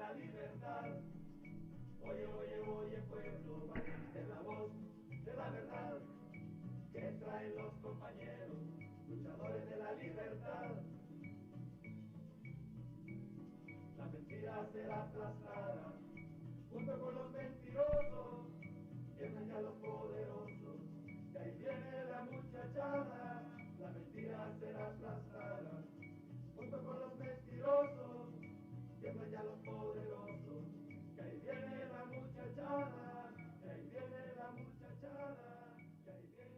la libertad. Oye, oye, oye, pueblo, valiente la voz de la verdad que traen los compañeros, luchadores de la libertad. La mentira será aplastada, junto con los mentirosos, llegan ya los poderosos, y ahí viene la muchachada. La mentira será aplastada, junto con los mentirosos, llegan ya los poderosos, que ahí viene la muchachada, que ahí viene la muchachada, que ahí viene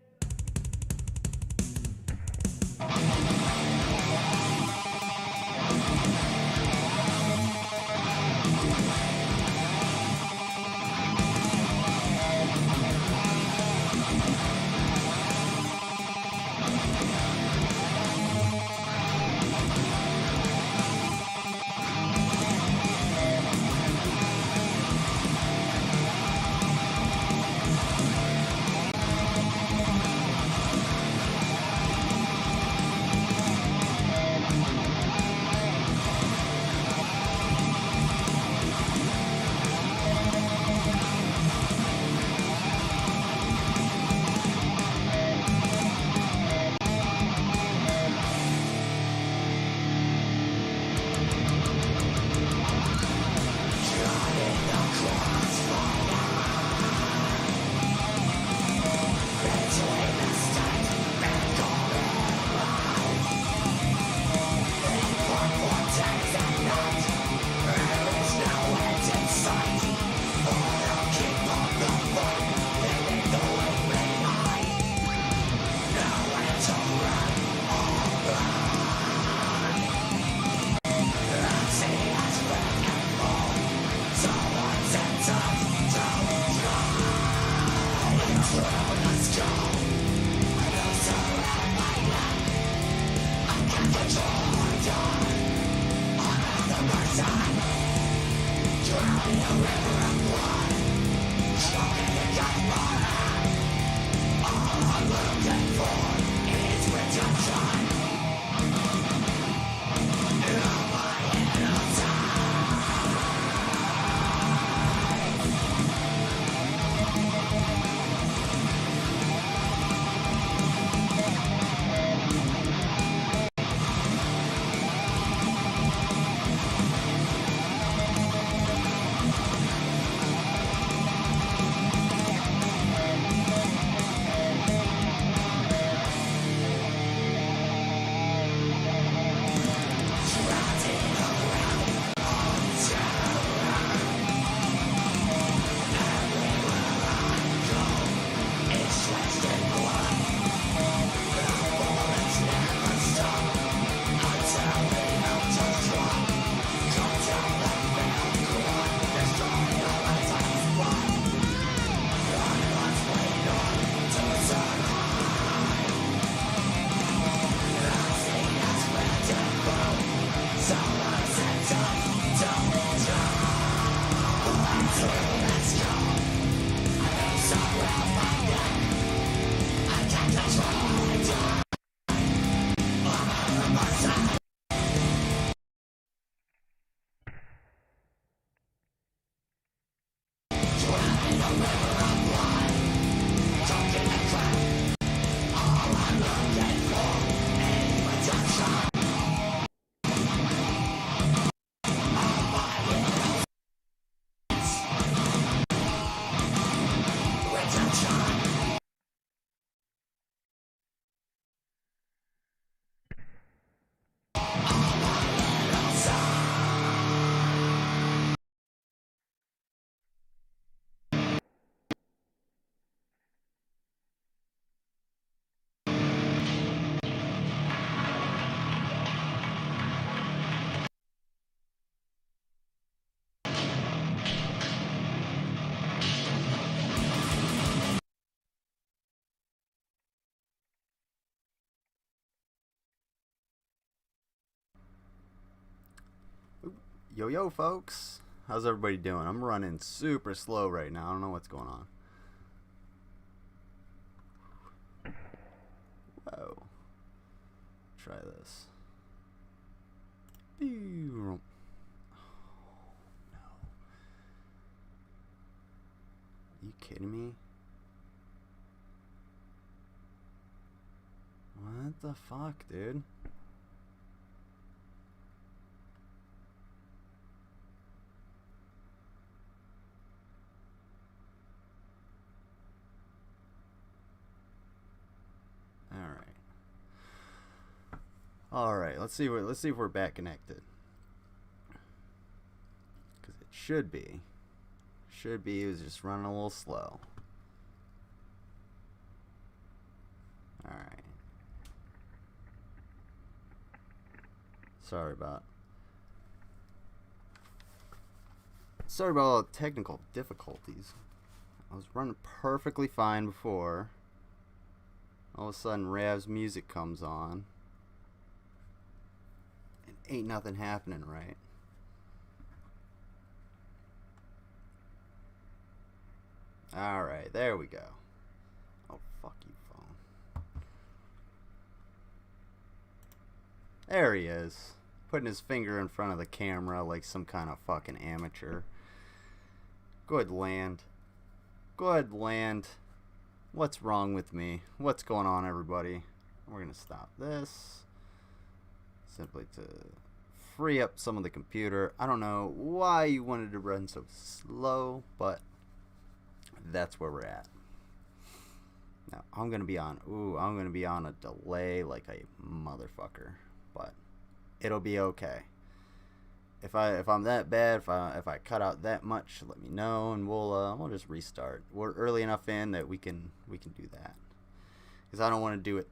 Yo folks, how's everybody doing? I'm running super slow right now. I don't know what's going on. Whoa. Try this. Oh, no. kidding me? What the fuck, dude? Alright, let's see if we're back connected. Cause it should be. It was just running a little slow. Alright. Sorry about all the technical difficulties. I was running perfectly fine before. All of a sudden, Rav's music comes on. And ain't nothing happening right. Alright, there we go. Oh, fuck you, phone. There he is. Putting his finger in front of the camera like some kind of fucking amateur. Good land. What's wrong with me? What's going on, everybody? We're gonna stop this. Simply to free up some of the computer. I don't know why you wanted to run so slow, but that's where we're at. Now I'm gonna be on a delay like a motherfucker, but it'll be okay. If I'm that bad, if I cut out that much, let me know and we'll just restart. We're early enough in that we can do that. Because I don't want to do it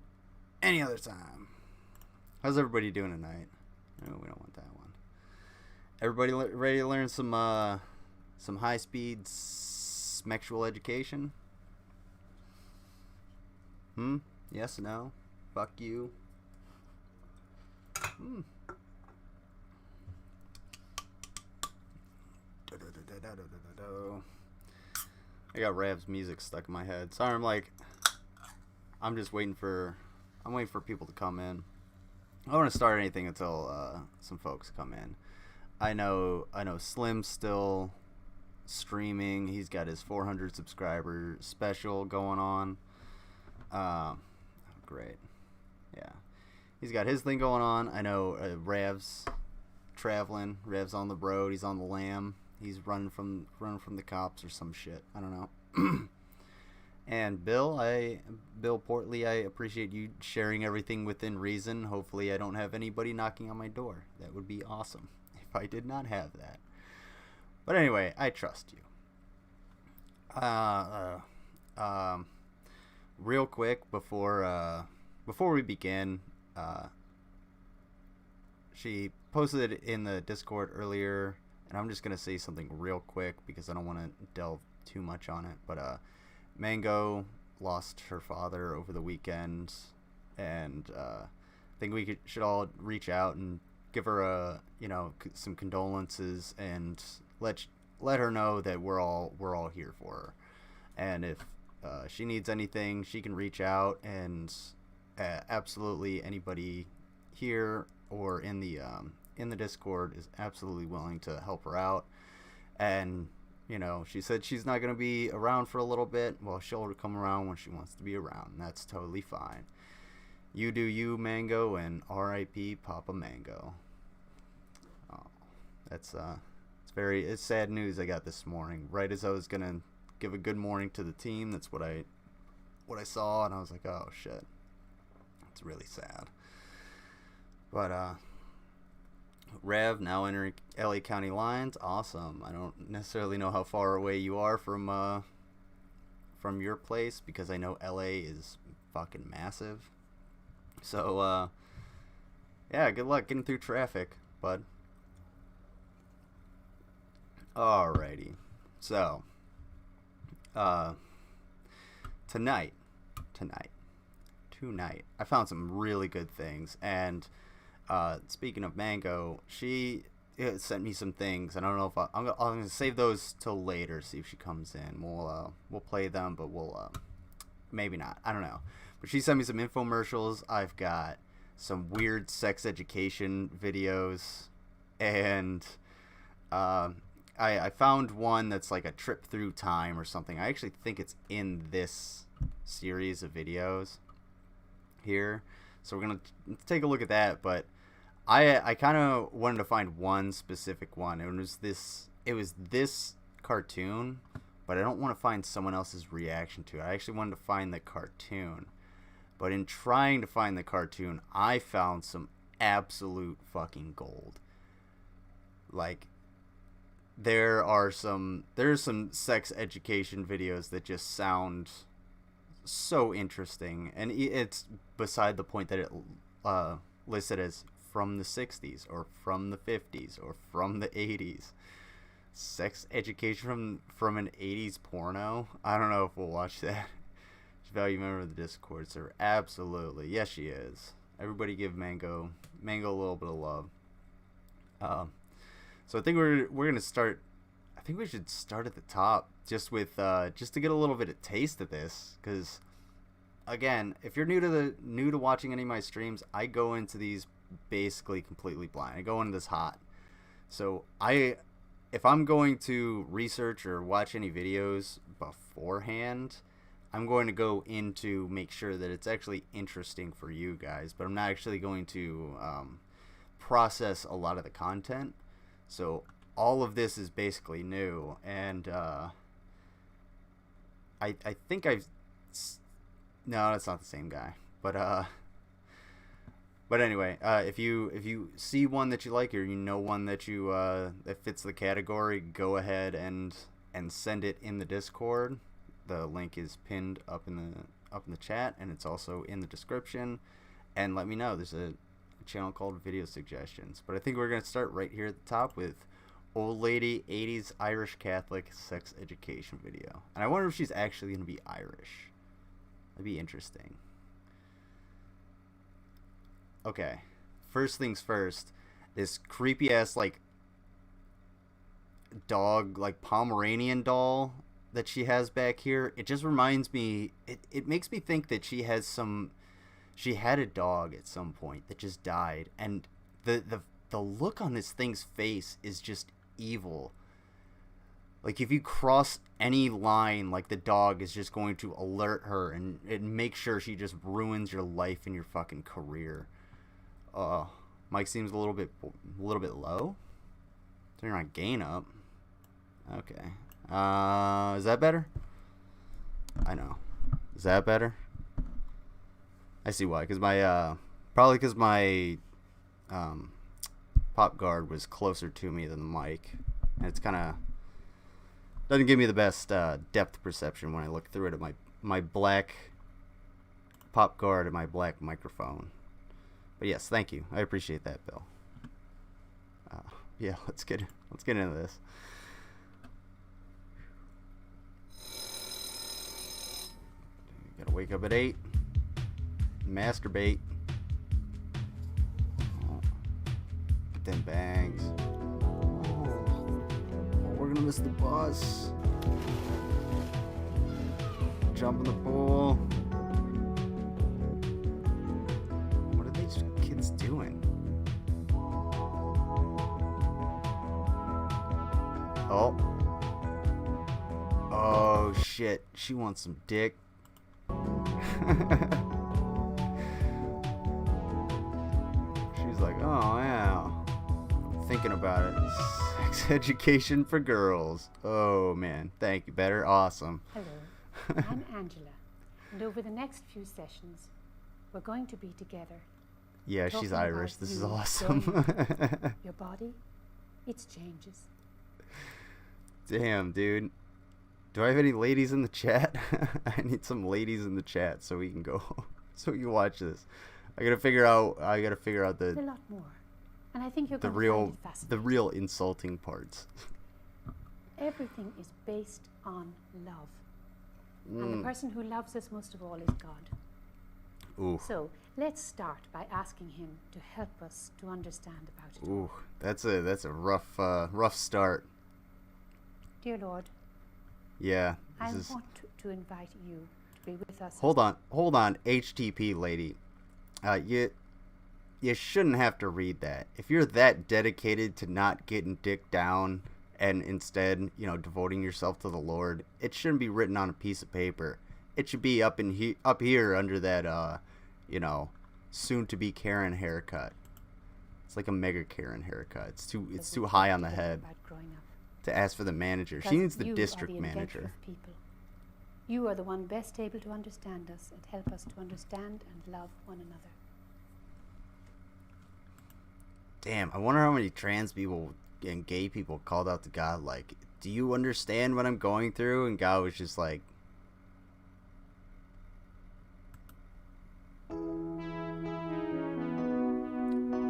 any other time. How's everybody doing tonight? No, we don't want that one. Everybody ready to learn some high-speed sexual education? Yes, no? Fuck you. I got Rav's music stuck in my head. Sorry, I'm just waiting for people to come in. I don't want to start anything until some folks come in. I know Slim's still streaming. He's got his 400 subscriber special going on. Great. Yeah. He's got his thing going on. I know Rav's traveling. Rav's on the road. He's on the lam. He's running from the cops or some shit. I don't know. And Bill Portley, I appreciate you sharing everything within reason. Hopefully I don't have anybody knocking on my door. That would be awesome if I did not have that. But anyway, I trust you. Real quick before we begin, she posted it in the Discord earlier, and I'm just gonna say something real quick because I don't want to delve too much on it. But Mango lost her father over the weekend, and I think we should all reach out and give her some condolences and let her know that we're all here for her. And if she needs anything, she can reach out, and absolutely anybody here or in the Discord is absolutely willing to help her out. And she said she's not going to be around for a little bit. Well, she'll come around when she wants to be around. And that's totally fine. You do you, Mango, and R.I.P. Papa Mango. Oh, it's sad news I got this morning. Right as I was going to give a good morning to the team, that's what I saw, and I was like, oh shit. It's really sad. But Rev now entering LA County lines. Awesome. I don't necessarily know how far away you are from your place, because I know LA is fucking massive. So yeah, good luck getting through traffic, bud. Alrighty. So tonight I found some really good things. And speaking of Mango, she sent me some things. I don't know if I'm gonna save those till later, see if she comes in. We'll play them, but we'll maybe not, I don't know. But she sent me some infomercials. I've got some weird sex education videos, and I found one that's like a trip through time or something. I actually think it's in this series of videos here. So we're going to take a look at that, but I kind of wanted to find one specific one. It was this cartoon, but I don't want to find someone else's reaction to it. I actually wanted to find the cartoon. But in trying to find the cartoon, I found some absolute fucking gold. Like, there's some sex education videos that just sound so interesting, and it's beside the point that it listed as from the 60s or from the 50s or from the 80s. Sex education from an 80s porno? I don't know if we'll watch that. Value member of the Discord server. Absolutely. Yes, she is. Everybody give Mango a little bit of love. So I think we're gonna start. I think we should start at the top, just with just to get a little bit of taste of this, because again, if you're new to watching any of my streams, I go into these basically completely blind. I go into this hot. So if I'm going to research or watch any videos beforehand, I'm going to go in to make sure that it's actually interesting for you guys, but I'm not actually going to process a lot of the content. So all of this is basically new, and I think no, that's not the same guy, but anyway, if you see one that you like, or you know one that you that fits the category, go ahead and send it in the Discord. The link is pinned up in the chat, and it's also in the description. And let me know. There's a channel called Video Suggestions. But I think we're gonna start right here at the top with old lady 80s Irish Catholic sex education video. And I wonder if she's actually gonna be Irish. That'd be interesting. Okay, first things first. This creepy ass like dog, like Pomeranian doll that she has back here, it just reminds me, it makes me think that she had a dog at some point that just died, and the look on this thing's face is just evil. Like, if you cross any line, like, the dog is just going to alert her and make sure she just ruins your life and your fucking career. Mic seems a little bit low. Turn my gain up. Okay. Is that better? I know. Is that better? I see why. Because probably because my pop guard was closer to me than the mic, and it's kind of doesn't give me the best depth perception when I look through it at my black pop guard and my black microphone. But yes, thank you. I appreciate that, Bill. Yeah, let's get into this. Gotta wake up at 8. Masturbate. Oh, get them bangs. Oh, we're gonna miss the bus. Jump in the pool. What are these kids doing? Oh. Oh shit. She wants some dick. She's like, oh yeah, I'm thinking about it. Sex education for girls. Oh man, thank you. Better. Awesome. Hello, I'm Angela, and over the next few sessions, we're going to be together. Yeah, she's Irish. This is awesome. Your body, its changes. Damn, dude. Do I have any ladies in the chat? I need some ladies in the chat so we can watch this. I gotta figure out a lot more, and I think you're going to find it fascinating. The real insulting parts. Everything is based on love, and the person who loves us most of all is God. Ooh. So let's start by asking Him to help us to understand about it. Ooh, that's a rough start. Dear Lord. Yeah. I want to invite you to be with us. Hold on, HTP lady. You shouldn't have to read that. If you're that dedicated to not getting dick down and instead, devoting yourself to the Lord, it shouldn't be written on a piece of paper. It should be up here under that, soon to be Karen haircut. It's like a mega Karen haircut. It's too high on the head to ask for the manager. She needs the district manager. People. You are the one best able to understand us and help us to understand and love one another. Damn, I wonder how many trans people and gay people called out to God like, do you understand what I'm going through? And God was just like,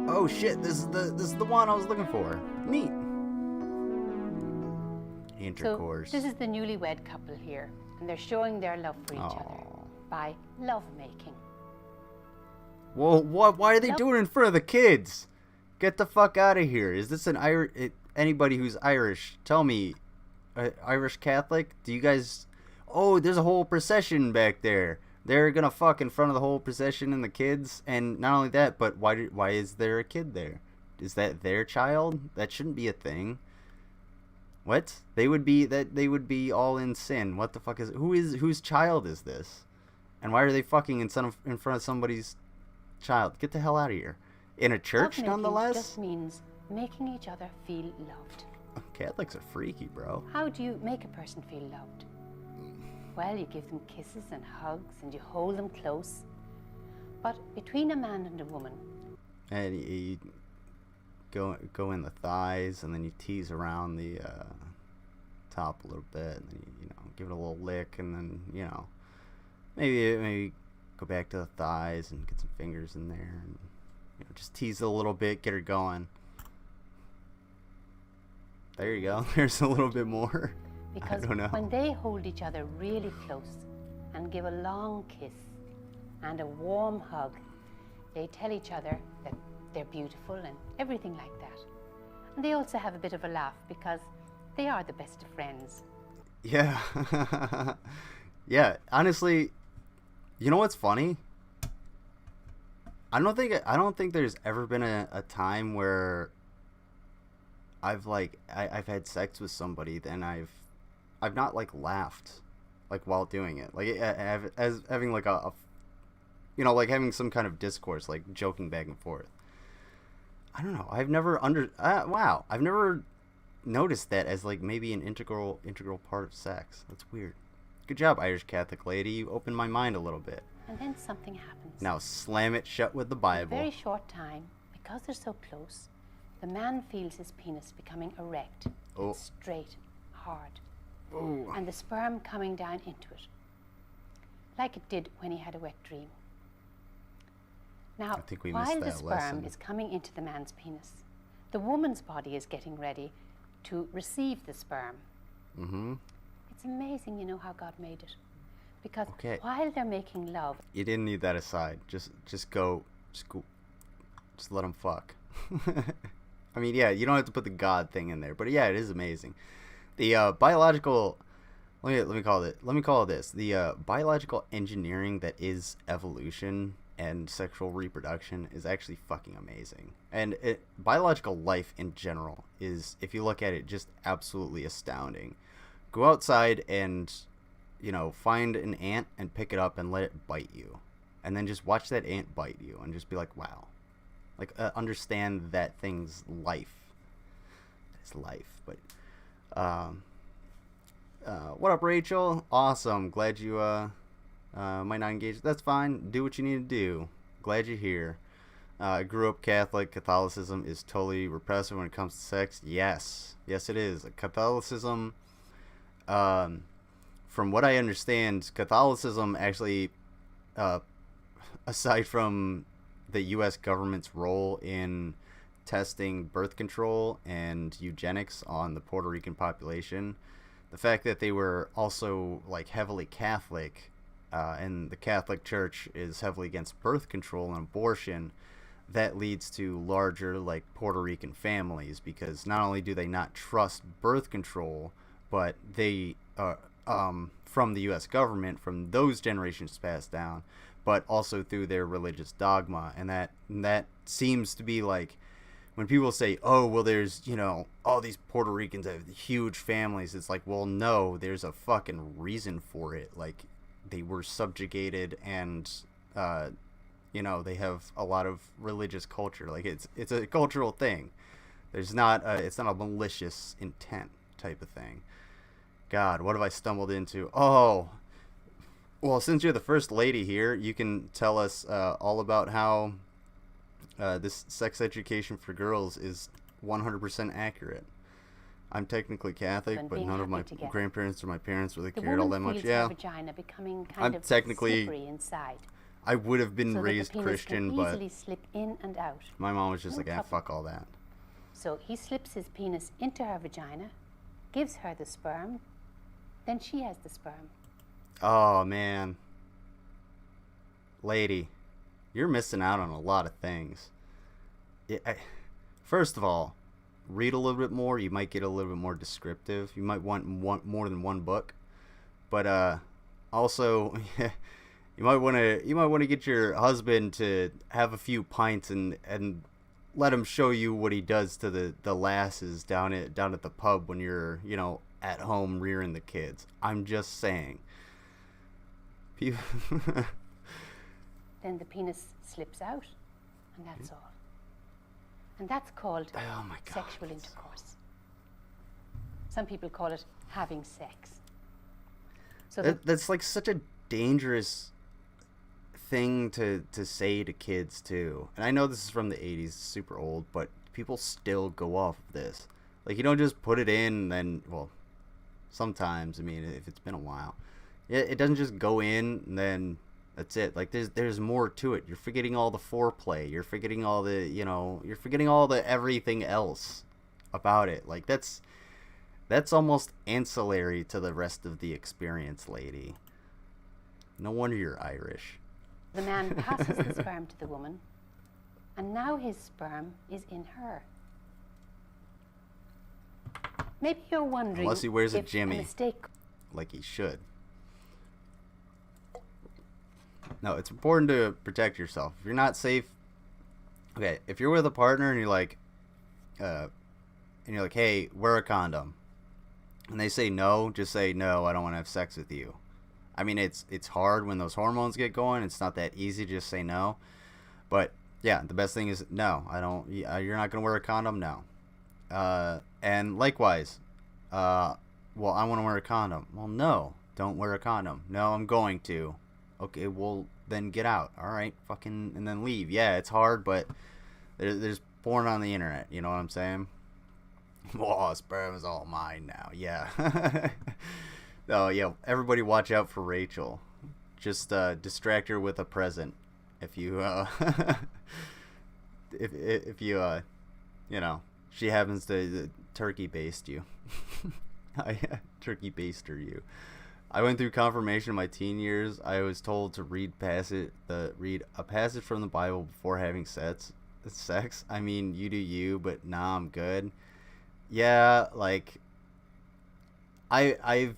oh shit, this is the one I was looking for. Neat. Intercourse. So this is the newlywed couple here, and they're showing their love for each other by love making. Well, why are they doing it in front of the kids? Get the fuck out of here. Is this anybody who's Irish? Tell me, Irish Catholic? Do you guys? Oh, there's a whole procession back there. They're gonna fuck in front of the whole procession and the kids, and not only that, but why is there a kid there? Is that their child? That shouldn't be a thing. What? They would be all in sin. What the fuck whose child is this? And why are they fucking in front of somebody's child? Get the hell out of here. In a church, nonetheless? Just means making each other feel loved. Catholics are freaky, bro. How do you make a person feel loved? Well, you give them kisses and hugs and you hold them close. But between a man and a woman... And you go in the thighs, and then you tease around the top a little bit, and then you give it a little lick, and then, maybe go back to the thighs and get some fingers in there, and just tease it a little bit, get her going. There you go. There's a little bit more. Because when they hold each other really close and give a long kiss and a warm hug, they tell each other that they're beautiful and everything like that. And they also have a bit of a laugh because they are the best of friends. Yeah. Yeah, honestly, you know what's funny? I don't think there's ever been a time where I've had sex with somebody then I've not laughed while doing it, as having like having some kind of discourse, like joking back and forth. I don't know. I've never I've never noticed that as maybe an integral part of sex. That's weird. Good job, Irish Catholic lady. You opened my mind a little bit. And then something happens. Now slam it shut with the Bible. In a very short time, because they're so close, the man feels his penis becoming erect, and straight, hard. Oh. And the sperm coming down into it, like it did when he had a wet dream. Now, while the sperm is coming into the man's penis, the woman's body is getting ready to receive the sperm. Mm-hmm. It's amazing, how God made it. Because while they're making love... You didn't need that aside. Just let them fuck. I mean, yeah, you don't have to put the God thing in there. But yeah, it is amazing. The biological... Let me call it this. The biological engineering that is evolution and sexual reproduction is actually fucking amazing. And biological life in general is, if you look at it, just absolutely astounding. Go outside and, find an ant and pick it up and let it bite you. And then just watch that ant bite you and just be like, wow. Understand that thing's life. It's life. But, what up, Rachel? Awesome. Glad you, might not engage. That's fine. Do what you need to do. Glad you're here. I grew up Catholic. Catholicism is totally repressive when it comes to sex. Yes. Yes, it is. Catholicism, from what I understand, Catholicism actually, aside from the U.S. government's role in testing birth control and eugenics on the Puerto Rican population, the fact that they were also heavily Catholic, and the Catholic Church is heavily against birth control and abortion, that leads to larger Puerto Rican families, because not only do they not trust birth control, but they from the U.S. government, from those generations passed down, but also through their religious dogma. And that seems to be when when people say, oh, well, there's, all these Puerto Ricans have huge families, it's like, well, no, there's a fucking reason for it. Like, they were subjugated, and, they have a lot of religious culture. Like, it's a cultural thing. It's not a malicious intent type of thing. God, what have I stumbled into? Oh, well, since you're the first lady here, you can tell us all about how this sex education for girls is 100% accurate. I'm technically Catholic, but none of my grandparents or my parents really cared all that much. Yeah, vagina becoming I'm technically inside. I would have been So raised Christian, but easily slip in and out. My mom was just like, fuck all that. So he slips his penis into her vagina, gives her the sperm, then she has the sperm. Oh, man. Lady, you're missing out on a lot of things. First of all, read a little bit more. You might get a little bit more descriptive. You might want more than one book. But also, you might want to get your husband to have a few pints and let him show you what he does to the lasses down at the pub when you're, at home rearing the kids. I'm just saying. Then the penis slips out, and that's all. And that's called sexual intercourse. Some people call it having sex. So that's like such a dangerous thing to say to kids too. And I know this is from the 80s, it's super old, but people still go off of this. Like, you don't just put it in and then, well, sometimes, I mean, if it's been a while, it doesn't just go in and then that's it. Like, there's more to it. You're forgetting all the foreplay. You're forgetting all the, you're forgetting all the everything else about it. Like, that's almost ancillary to the rest of the experience, lady. No wonder you're Irish. The man passes the sperm to the woman, and now his sperm is in her. Maybe you're wondering, unless he wears a if jimmy, a mistake, like he should. No, it's important to protect yourself. If you're not safe, okay, if you're with a partner and you're like, hey, wear a condom, and they say no, just say no, I don't want to have sex with you. I mean, it's hard when those hormones get going. It's not that easy to just say no. But yeah, the best thing is no, I don't. You're not gonna wear a condom, no. And likewise, well, I want to wear a condom. Well, no, don't wear a condom. No, I'm going to. Okay, well, then get out. All right, fucking, and then leave. Yeah, it's hard, but there's porn on the internet. You know what I'm saying? Oh, sperm is all mine now. Yeah. Oh, yeah. Everybody watch out for Rachel. Just distract her with a present. If you, if you, she happens to turkey baste you. Turkey baster you. I went through confirmation in my teen years. I was told to read a passage from the Bible before having sex. I mean, you do you, but nah, I'm good. Yeah, like I've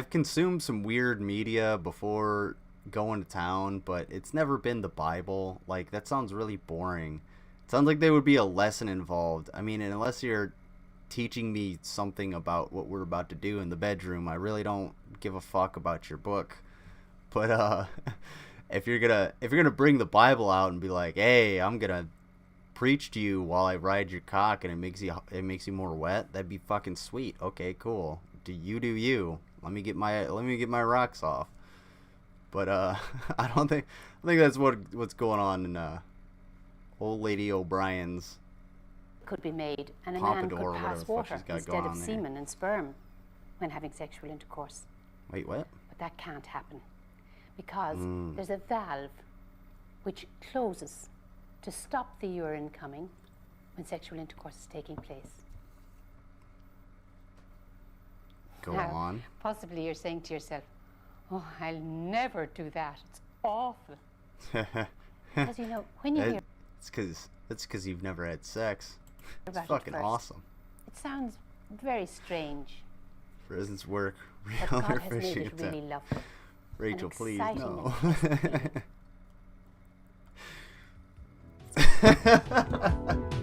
consumed some weird media before going to town, but it's never been the Bible. Like, that sounds really boring. It sounds like there would be a lesson involved. I mean, unless you're teaching me something about what we're about to do in the bedroom, I really don't give a fuck about your book. But if you're gonna bring the Bible out and be like, hey, I'm gonna preach to you while I ride your cock and it makes you more wet, that'd be fucking sweet. Okay, cool. Do you. Let me get my rocks off. But I think that's what's going on in old lady O'Brien's could be made, and a Pompadour, man could pass water instead of there. semen and sperm when having sexual intercourse. Wait, what? But that can't happen because there's a valve which closes to stop the urine coming when sexual intercourse is taking place. Go now, on. Possibly you're saying to yourself, oh, I'll never do that. It's awful. Because, when you hear... It's because you've never had sex. It's about fucking it first, awesome. It sounds very strange. For instance, work. But God has made it really lovely. Rachel, please, no. And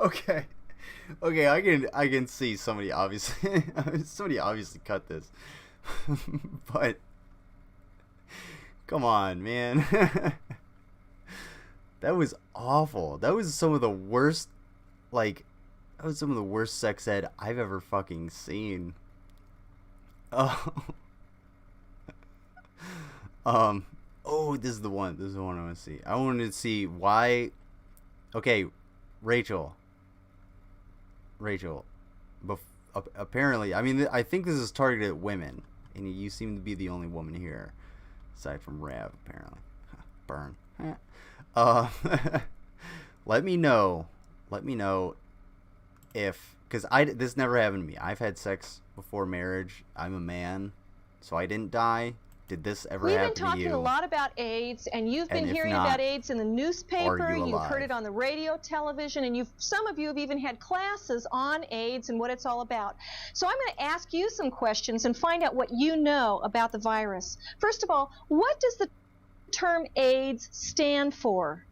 Okay. Okay, I can see somebody obviously cut this. But come on, man. That was awful. That was some of the worst sex ed I've ever fucking seen. Oh. Oh, this is the one. This is the one I want to see. I wanted to see why. Okay, Rachel. Apparently, I mean, I think this is targeted at women, and you seem to be the only woman here, aside from Rav, apparently. Burn. Let me know if, because this never happened to me. I've had sex before marriage. I'm a man, so I didn't die. Did this ever happen to you? We've been talking a lot about AIDS, and you've been hearing about AIDS in the newspaper. You've heard it on the radio, television, and some of you have even had classes on AIDS and what it's all about. So I'm going to ask you some questions and find out what you know about the virus. First of all, what does the term AIDS stand for?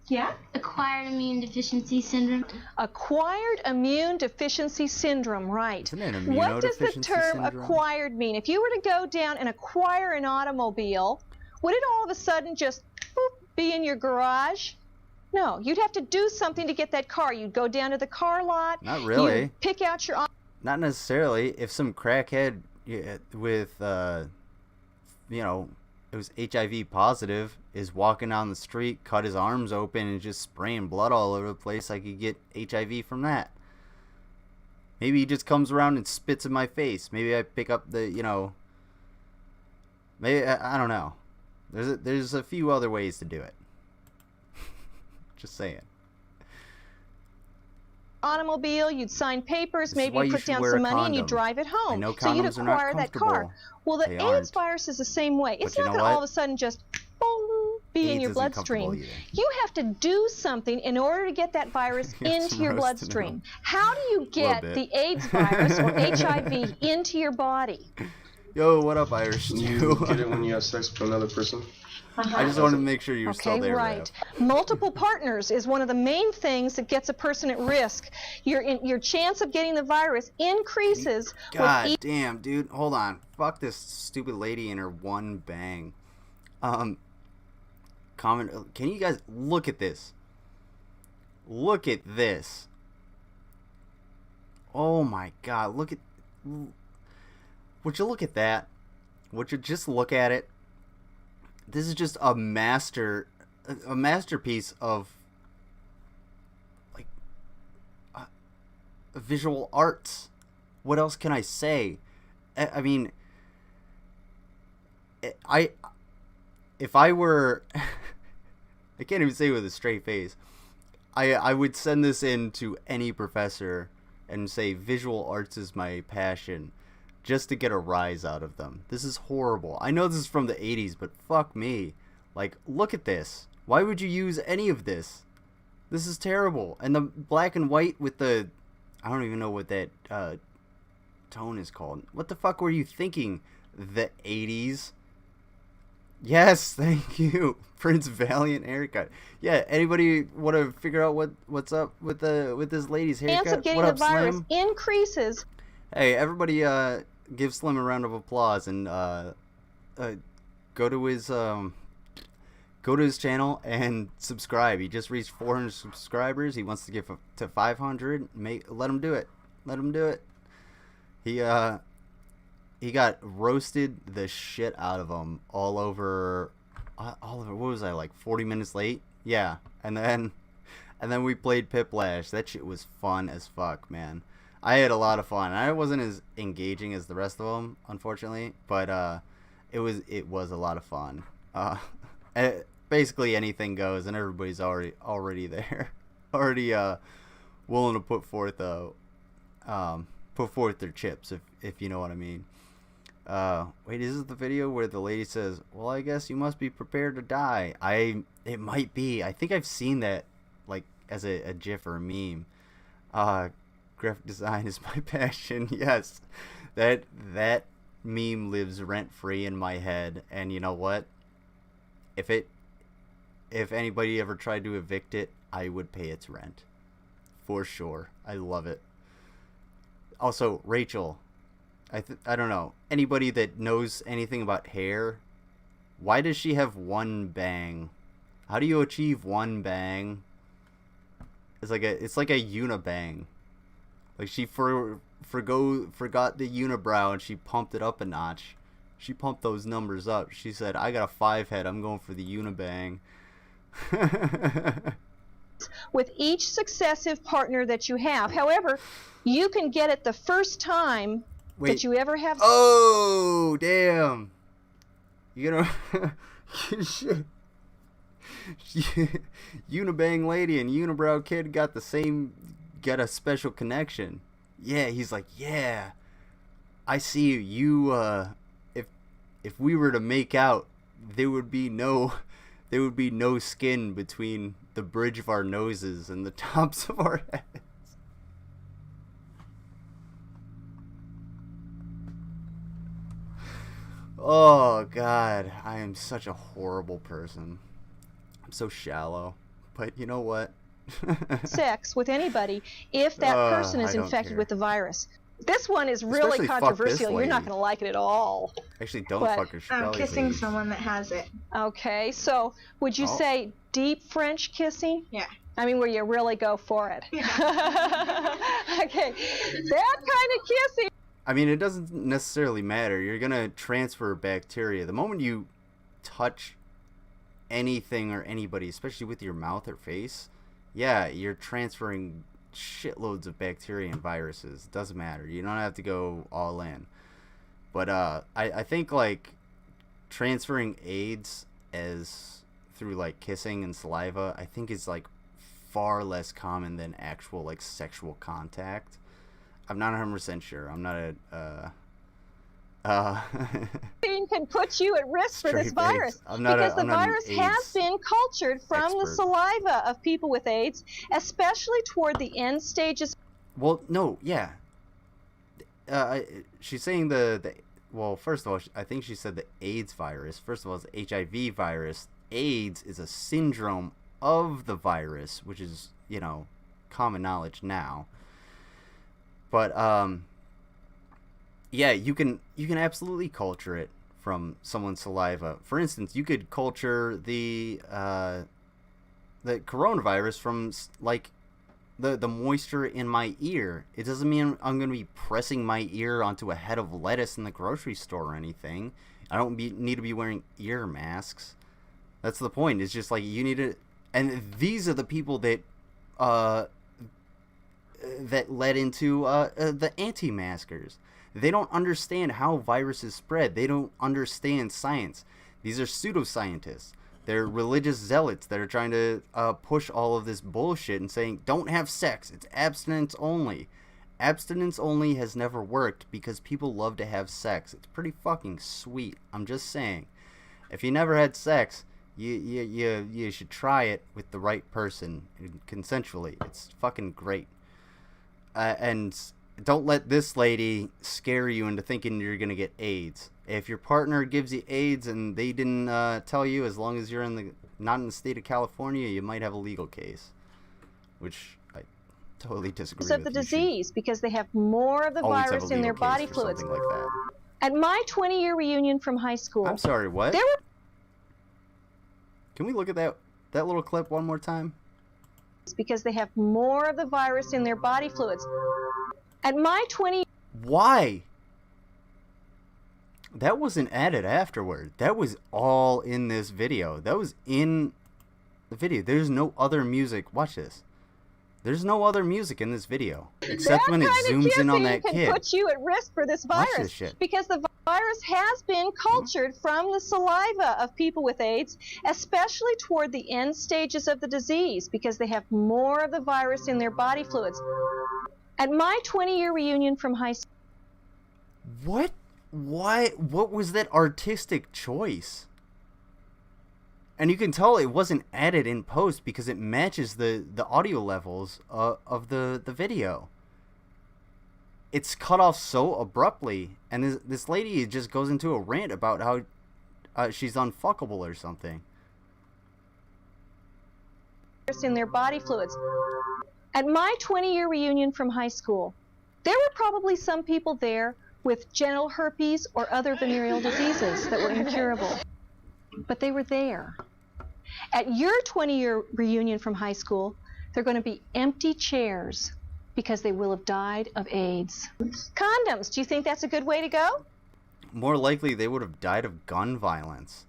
Yeah? Acquired immune deficiency syndrome. Acquired immune deficiency syndrome, right. Isn't it What does the term syndrome? Acquired mean? If you were to go down and acquire an automobile, would it all of a sudden just be in your garage? No, you'd have to do something to get that car. You'd go down to the car lot. Not really. You'd pick out your... Not necessarily. If some crackhead with, it was HIV positive, is walking down the street, cut his arms open, and just spraying blood all over the place, I could get HIV from that. Maybe he just comes around and spits in my face. Maybe I pick up the, maybe, I don't know. There's a few other ways to do it. Just saying. Automobile, you'd sign papers, maybe you put down some money and you drive it home. So you'd acquire that car. Well, the AIDS virus is the same way. It's not going to all of a sudden just boom, be in your bloodstream. You have to do something in order to get that virus into your bloodstream. How do you get the AIDS virus or HIV into your body? Yo, what up, Irish? Do you get it when you have sex with another person? I just wanted to make sure you're still there, right. Multiple partners is one of the main things that gets a person at risk. Your chance of getting the virus increases. God damn, dude. Hold on. Fuck this stupid lady and her one bang. Can you guys look at this? Look at this. Oh my God. Would you look at that? Would you just look at it? This is just a masterpiece of visual arts. What else can I say? I mean, if I were, I can't even say it with a straight face. I would send this in to any professor and say visual arts is my passion, just to get a rise out of them. This is horrible. I know this is from the 80s, but fuck me. Like, look at this. Why would you use any of this? This is terrible. And the black and white with the, I don't even know what that tone is called. What the fuck were you thinking? The 80s? Yes, thank you. Prince Valiant haircut. Yeah, anybody want to figure out what's up with this lady's haircut? Chance of getting the virus increases. Hey, everybody, give Slim a round of applause and go to his channel and subscribe. He just reached 400 subscribers. He wants to get to 500. Let him do it. Let him do it. He got roasted the shit out of him all over. What was I, like 40 minutes late? Yeah, and then we played Piplash. That shit was fun as fuck, man. I had a lot of fun. I wasn't as engaging as the rest of them, unfortunately, but it was a lot of fun. Basically anything goes, and everybody's already there, already willing to put forth their chips, if you know what I mean. Wait, is this the video where the lady says, "Well, I guess you must be prepared to die"? It might be. I think I've seen that, like, as a GIF or a meme. Graphic design is my passion. Yes, that meme lives rent free in my head. And you know what? If anybody ever tried to evict it, I would pay its rent. For sure. I love it. Also, Rachel, I don't know. Anybody that knows anything about hair, why does she have one bang? How do you achieve one bang? It's like a unibang. Like she forgot the unibrow and she pumped it up a notch. She pumped those numbers up. She said, I got a 5 head, I'm going for the unibang. With each successive partner that you have. However, you can get it the first time that you ever have. Oh, damn. You know, unibang lady and unibrow kid got a special connection. Yeah, he's like, yeah, I see you. If we were to make out, there would be no skin between the bridge of our noses and the tops of our heads. Oh, God. I am such a horrible person. I'm so shallow. But you know what? Sex with anybody if that person is infected with the virus. This one is really Especially controversial. You're not going to like it at all. Actually, don't But fuck her. I'm kissing someone that has it. Okay, so would you say deep French kissing? Yeah. I mean, where you really go for it. Yeah. Okay, that kind of kissing. I mean, it doesn't necessarily matter. You're going to transfer bacteria. The moment you touch anything or anybody, especially with your mouth or face, yeah, you're transferring shitloads of bacteria and viruses. It doesn't matter. You don't have to go all in. But I think, like, transferring AIDS as through, like, kissing and saliva, I think is, like, far less common than actual, like, sexual contact. I'm not 100% sure. I'm not can put you at risk for this virus because the virus has been cultured from the saliva of people with AIDS, especially toward the end stages. Well, no, yeah. She's saying well, first of all, I think she said the AIDS virus. First of all, it's the HIV virus. AIDS is a syndrome of the virus, which is, you know, common knowledge now. But yeah, you can absolutely culture it from someone's saliva. For instance, you could culture the coronavirus from, like, the moisture in my ear. It doesn't mean I'm going to be pressing my ear onto a head of lettuce in the grocery store or anything. I don't need to be wearing ear masks. That's the point. It's just like you need to. And these are the people that led into the anti-maskers. They don't understand how viruses spread. They don't understand science. These are pseudoscientists. They're religious zealots that are trying to push all of this bullshit and saying, don't have sex. It's abstinence only. Abstinence only has never worked because people love to have sex. It's pretty fucking sweet. I'm just saying. If you never had sex, you should try it with the right person consensually. It's fucking great. And don't let this lady scare you into thinking you're going to get AIDS. If your partner gives you AIDS and they didn't tell you, as long as you're not in the state of California, you might have a legal case. Which I totally disagree with. Of the disease because they have more of the virus in their body fluids. Like that. At my 20-year reunion from high school. I'm sorry, what? Can we look at that little clip one more time? Because they have more of the virus in their body fluids. At my 20... Why? That wasn't added afterward. That was all in this video. That was in the video. There's no other music. Watch this. There's no other music in this video except when it zooms in on that kid. Can put you at risk for this virus. Watch this shit. Because the virus has been cultured from the saliva of people with AIDS, especially toward the end stages of the disease, because they have more of the virus in their body fluids. At my 20-year reunion from high school. What? Why? What was that artistic choice? And you can tell it wasn't added in post because it matches the audio levels of the video. It's cut off so abruptly, and this lady just goes into a rant about how she's unfuckable or something. In their body fluids. At my 20-year reunion from high school, there were probably some people there with genital herpes or other venereal diseases that were incurable. But they were there. At your 20-year reunion from high school, there are going to be empty chairs because they will have died of AIDS. Condoms, do you think that's a good way to go? More likely they would have died of gun violence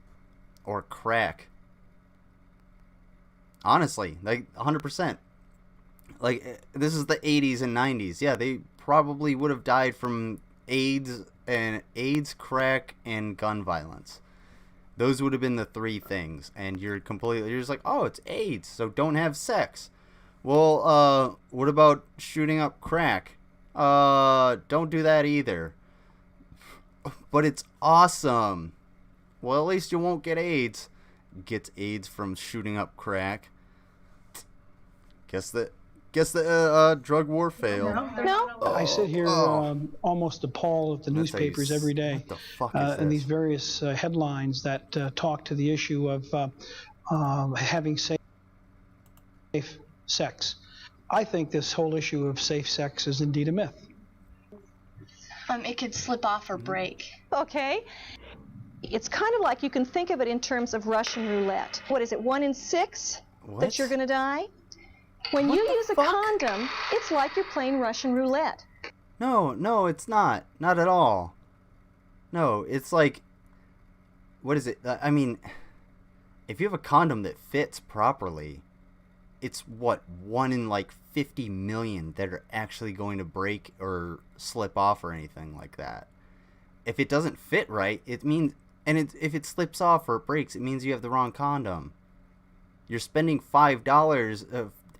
or crack. Honestly, like 100%. Like, this is the 80s and 90s. Yeah, they probably would have died from AIDS, crack, and gun violence. Those would have been the three things. And you're just like, oh, it's AIDS, so don't have sex. Well, what about shooting up crack? Don't do that either. But it's awesome. Well, at least you won't get AIDS. Gets AIDS from shooting up crack. Guess the drug war failed. No? I sit here almost appalled at the newspapers every day. What the fuck is and this? these various headlines that talk to the issue of having safe sex. I think this whole issue of safe sex is indeed a myth. It could slip off or break. Okay. It's kind of like you can think of it in terms of Russian roulette. What is it, 1 in 6 that you're going to die? When you use a condom, it's like you're playing Russian roulette. No, it's not. Not at all. No, it's like, what is it? I mean, if you have a condom that fits properly, it's what, 1 in like 50 million that are actually going to break or slip off or anything like that. If it doesn't fit right, it means, if it slips off or it breaks, it means you have the wrong condom. You're spending $5,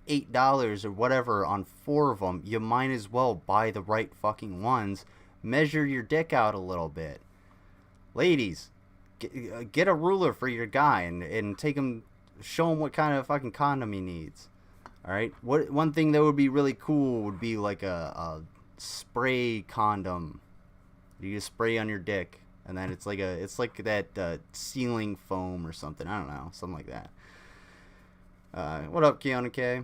$8 or whatever on 4 of them. You might as well buy the right fucking ones. Measure your dick out a little bit. Ladies, get a ruler for your guy and take him, show him what kind of fucking condom he needs. Alright? One thing that would be really cool would be like a spray condom. You just spray on your dick, and then it's like that sealing foam or something. I don't know, something like that. What up, Keanu K?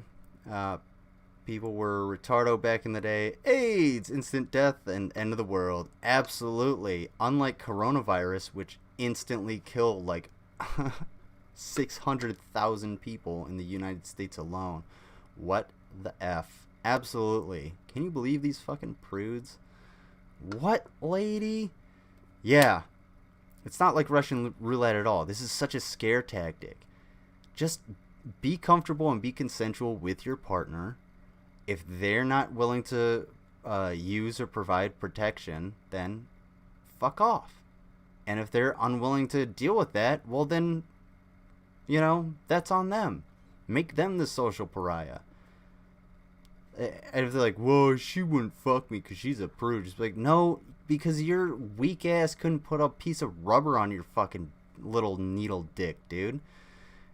People were retardo back in the day. AIDS, instant death, and end of the world. Absolutely. Unlike coronavirus, which instantly killed like 600,000 people in the United States alone. What the F? Absolutely. Can you believe these fucking prudes? What, lady? Yeah. It's not like Russian roulette at all. This is such a scare tactic. Just be comfortable and be consensual with your partner. If they're not willing to use or provide protection, then fuck off. And if they're unwilling to deal with that, well then, you know, that's on them. Make them the social pariah. And if they're like, whoa, she wouldn't fuck me because she's a prude. Just be like, no, because your weak ass couldn't put a piece of rubber on your fucking little needle dick, dude.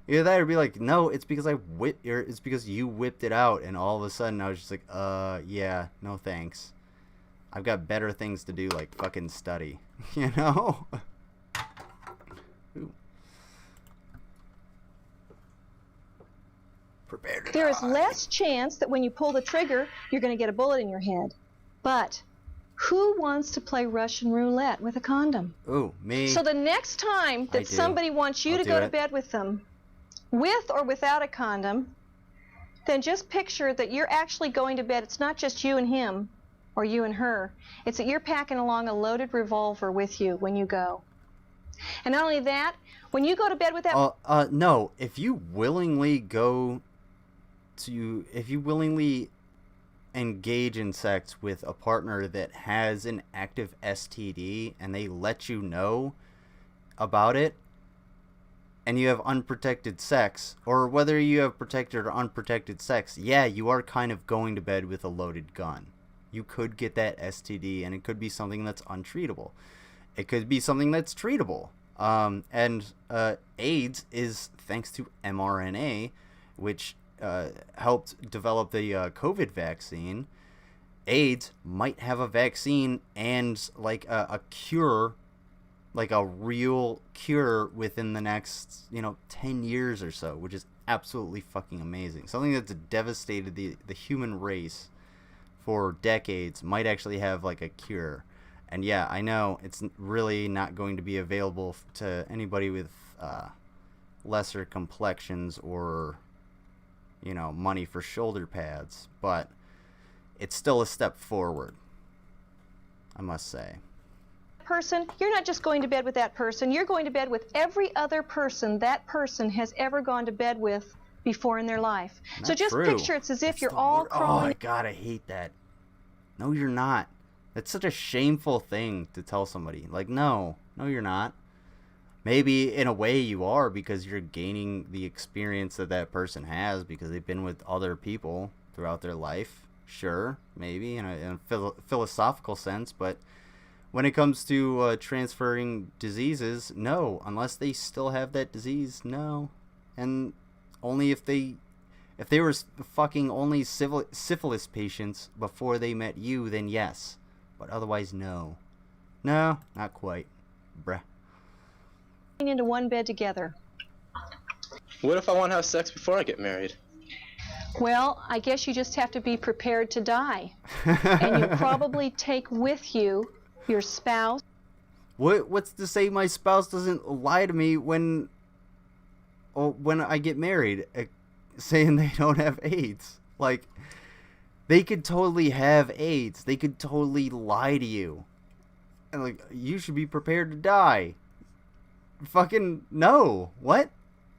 Either that or be like, no, it's because it's because you whipped it out, and all of a sudden I was just like, yeah, no thanks. I've got better things to do, like fucking study, you know? Ooh. Prepare to There is die. less chance that when you pull the trigger, you're going to get a bullet in your head. But who wants to play Russian roulette with a condom? Ooh, me. So the next time that somebody wants you to go to bed with them, with or without a condom, then just picture that you're actually going to bed. It's not just you and him or you and her. It's that you're packing along a loaded revolver with you when you go. And not only that, when you go to bed with that... no. If you willingly engage in sex with a partner that has an active STD and they let you know about it, and you have unprotected sex, or whether you have protected or unprotected sex, yeah, you are kind of going to bed with a loaded gun. You could get that STD, and it could be something that's untreatable. It could be something that's treatable. And AIDS is thanks to mRNA, which helped develop the COVID vaccine. AIDS might have a vaccine and like a cure like a real cure within the next, 10 years or so, which is absolutely fucking amazing. Something that's devastated the human race for decades might actually have like a cure. And yeah, I know it's really not going to be available to anybody with lesser complexions or, money for shoulder pads, but it's still a step forward, I must say. Person, you're not just going to bed with that person, you're going to bed with every other person that person has ever gone to bed with before in their life. Not so just true. picture it's as if you're all crawling. Oh my god, I hate that. No, you're not. That's such a shameful thing to tell somebody. Like, no, you're not. Maybe in a way you are, because you're gaining the experience that person has because they've been with other people throughout their life. Sure, maybe in a philosophical sense, but when it comes to transferring diseases, no, unless they still have that disease, no. And only if they were fucking only syphilis patients before they met you, then yes. But otherwise, no. No, not quite. Bruh. Into one bed together. What if I want to have sex before I get married? Well, I guess you just have to be prepared to die. And you probably take with you your spouse. What's to say my spouse doesn't lie to me when I get married, saying they don't have AIDS? Like, they could totally have AIDS. They could totally lie to you. And like, you should be prepared to die. Fucking no. What?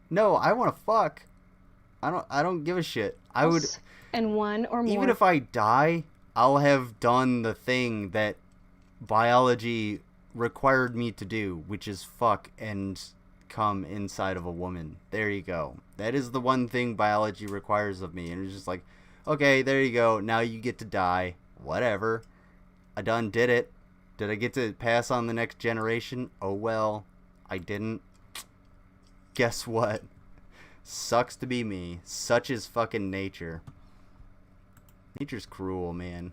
No, I want to fuck. I don't give a shit. I would. And one or more. Even if I die, I'll have done the thing that biology required me to do, which is fuck and come inside of a woman. There you go. That is the one thing biology requires of me. And it's just like, okay, there you go. Now you get to die. Whatever. I done did it. Did I get to pass on the next generation? Oh well. I didn't. Guess what? Sucks to be me. Such is fucking nature. Nature's cruel, man.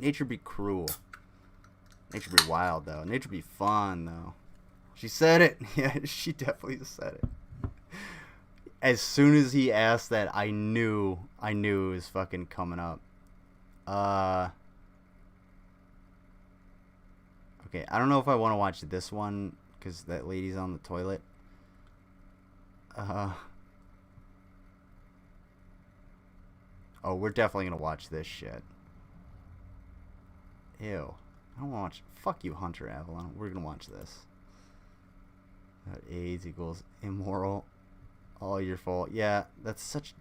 Nature be cruel. Nature be wild, though. Nature be fun, though. She said it. Yeah, she definitely said it. As soon as he asked that, I knew it was fucking coming up. Okay, I don't know if I want to watch this one, because that lady's on the toilet. Oh, we're definitely gonna watch this shit. Ew. I don't want to watch. Fuck you, Hunter Avalon. We're gonna watch this. AIDS equals immoral. All your fault. Yeah, that's such.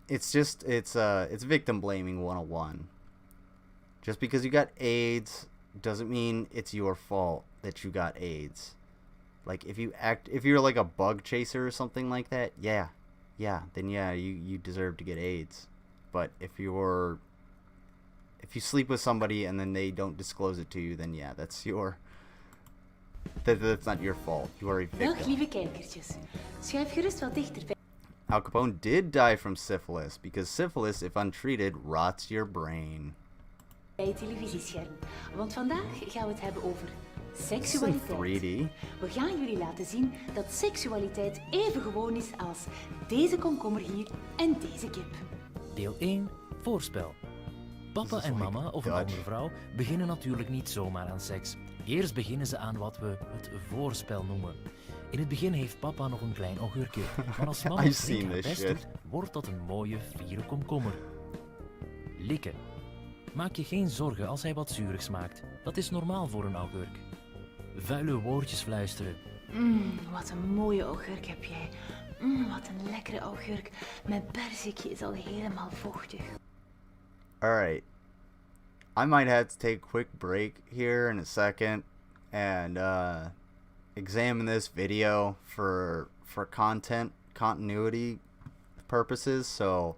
It's just it's victim blaming 101. Just because you got AIDS doesn't mean it's your fault that you got AIDS. Like, if you're like a bug chaser or something like that, then you deserve to get AIDS. But if you sleep with somebody and then they don't disclose it to you, then yeah, that's not your fault. You are a victim. Dag lieve kijkertjes. Schuif gerust wat dichterbij. Al Capone did die from syphilis because syphilis, if untreated, rots your brain. Bij het televisiescherm. Want vandaag gaan we het hebben over seksualiteit. 3D. We gaan jullie laten zien dat seksualiteit even gewoon is als deze komkommer hier en deze kip. Deel 1. Voorspel. Papa en mama of een andere vrouw beginnen natuurlijk niet zomaar aan seks. Eerst beginnen ze aan wat we het voorspel noemen. In het begin heeft papa nog een klein augurkje, maar als mama flink haar best doet, wordt dat een mooie, viere komkommer. Likken. Maak je geen zorgen als hij wat zuurig smaakt. Dat is normaal voor een augurk. Vuile woordjes fluisteren. Wat een mooie augurk heb jij. Wat een lekkere augurk. Mijn perzikje is al helemaal vochtig. Alright. I might have to take a quick break here in a second and examine this video for continuity purposes, so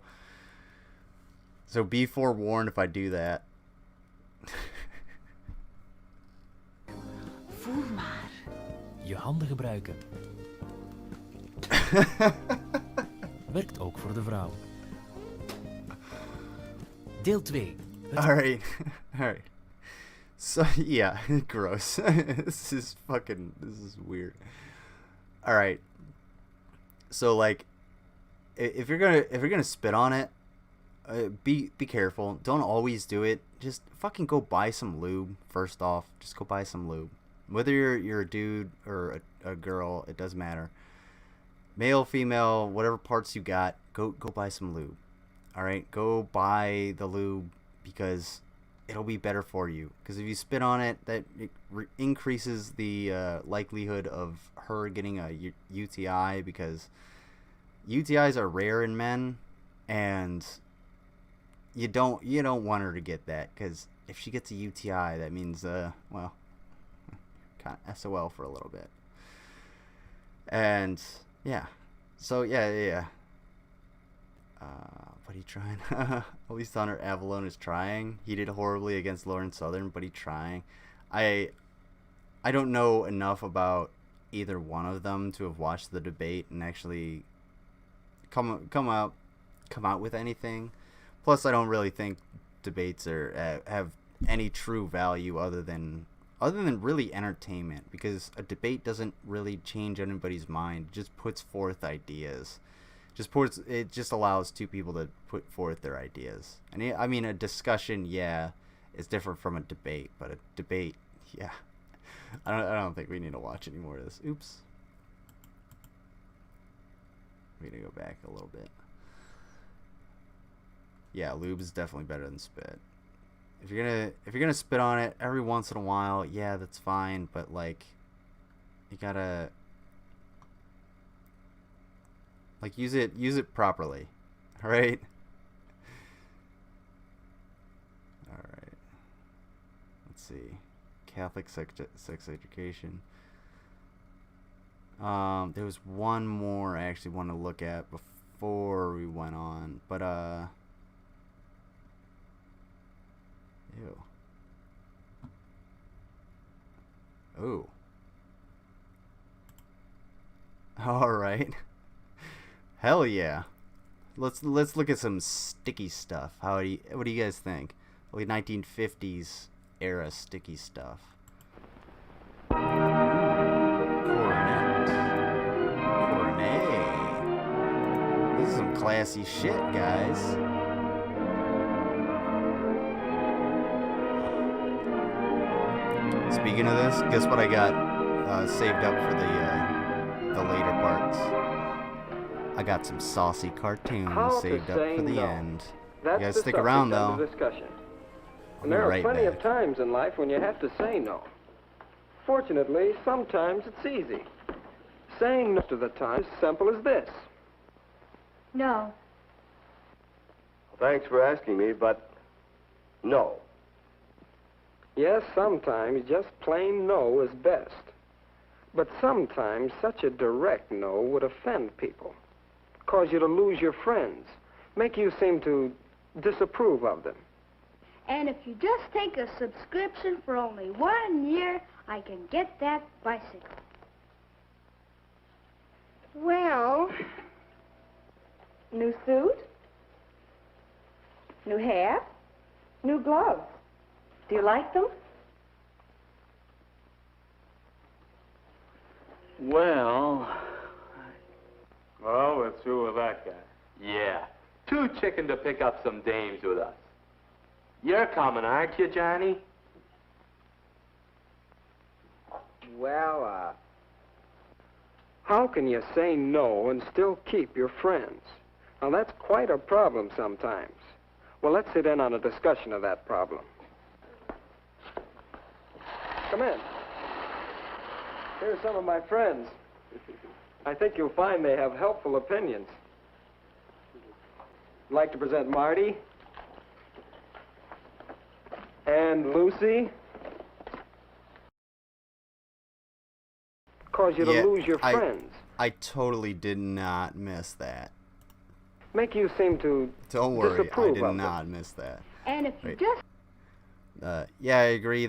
be forewarned if I do that. Voel maar. Je handen gebruiken. Werkt ook voor de vrouw. Deel 2. Alright. So yeah, gross. This is weird. All right. So like, if you're gonna spit on it, be careful. Don't always do it. Just fucking go buy some lube. First off, just go buy some lube. Whether you're a dude or a girl, it doesn't matter. Male, female, whatever parts you got, go buy some lube. All right, go buy the lube because it'll be better for you. Because if you spit on it, that increases the likelihood of her getting a UTI, because UTIs are rare in men, and you don't want her to get that, because if she gets a UTI, that means well, kind of SOL for a little bit. And yeah, so yeah. What are you trying? At least Hunter Avalone is trying. He did horribly against Lauren Southern, but he's trying. I don't know enough about either one of them to have watched the debate and actually come out with anything. Plus, I don't really think debates have any true value other than really entertainment, because a debate doesn't really change anybody's mind. It just puts forth ideas. It just allows two people to put forth their ideas. And I mean, a discussion, yeah, is different from a debate, but a debate, yeah. I don't think we need to watch any more of this. Oops. We're gonna go back a little bit. Yeah, lube is definitely better than spit. If you're gonna spit on it every once in a while, yeah, that's fine, but like, you gotta like use it properly. All right. Let's see. Catholic sex education. There was one more I actually wanted to look at before we went on, but ew. Oh. All right. Hell yeah. Let's look at some sticky stuff. What do you guys think? Like 1950s era sticky stuff. Cornet. This is some classy shit, guys. Speaking of this, guess what I got saved up for the later parts? I got some saucy cartoons saved up for the end. You guys stick around though. And there are plenty of times in life when you have to say no. Fortunately, sometimes it's easy. Saying no to the time is simple as this. No. Thanks for asking me, but no. Yes, sometimes just plain no is best. But sometimes such a direct no would offend people, cause you to lose your friends, make you seem to disapprove of them. And if you just take a subscription for only 1 year, I can get that bicycle. Well, new suit, new hat, new gloves. Do you like them? Well, we're through with that guy. Yeah, too chicken to pick up some dames with us. You're coming, aren't you, Johnny? Well, how can you say no and still keep your friends? Now, that's quite a problem sometimes. Well, let's sit in on a discussion of that problem. Come in. Here are some of my friends. I think you'll find they have helpful opinions. I'd like to present Marty and Lucy. Cause you to lose your friends. I totally did not miss that. Make you seem to Don't worry, I did of not them. miss that. And if you just... yeah, I agree.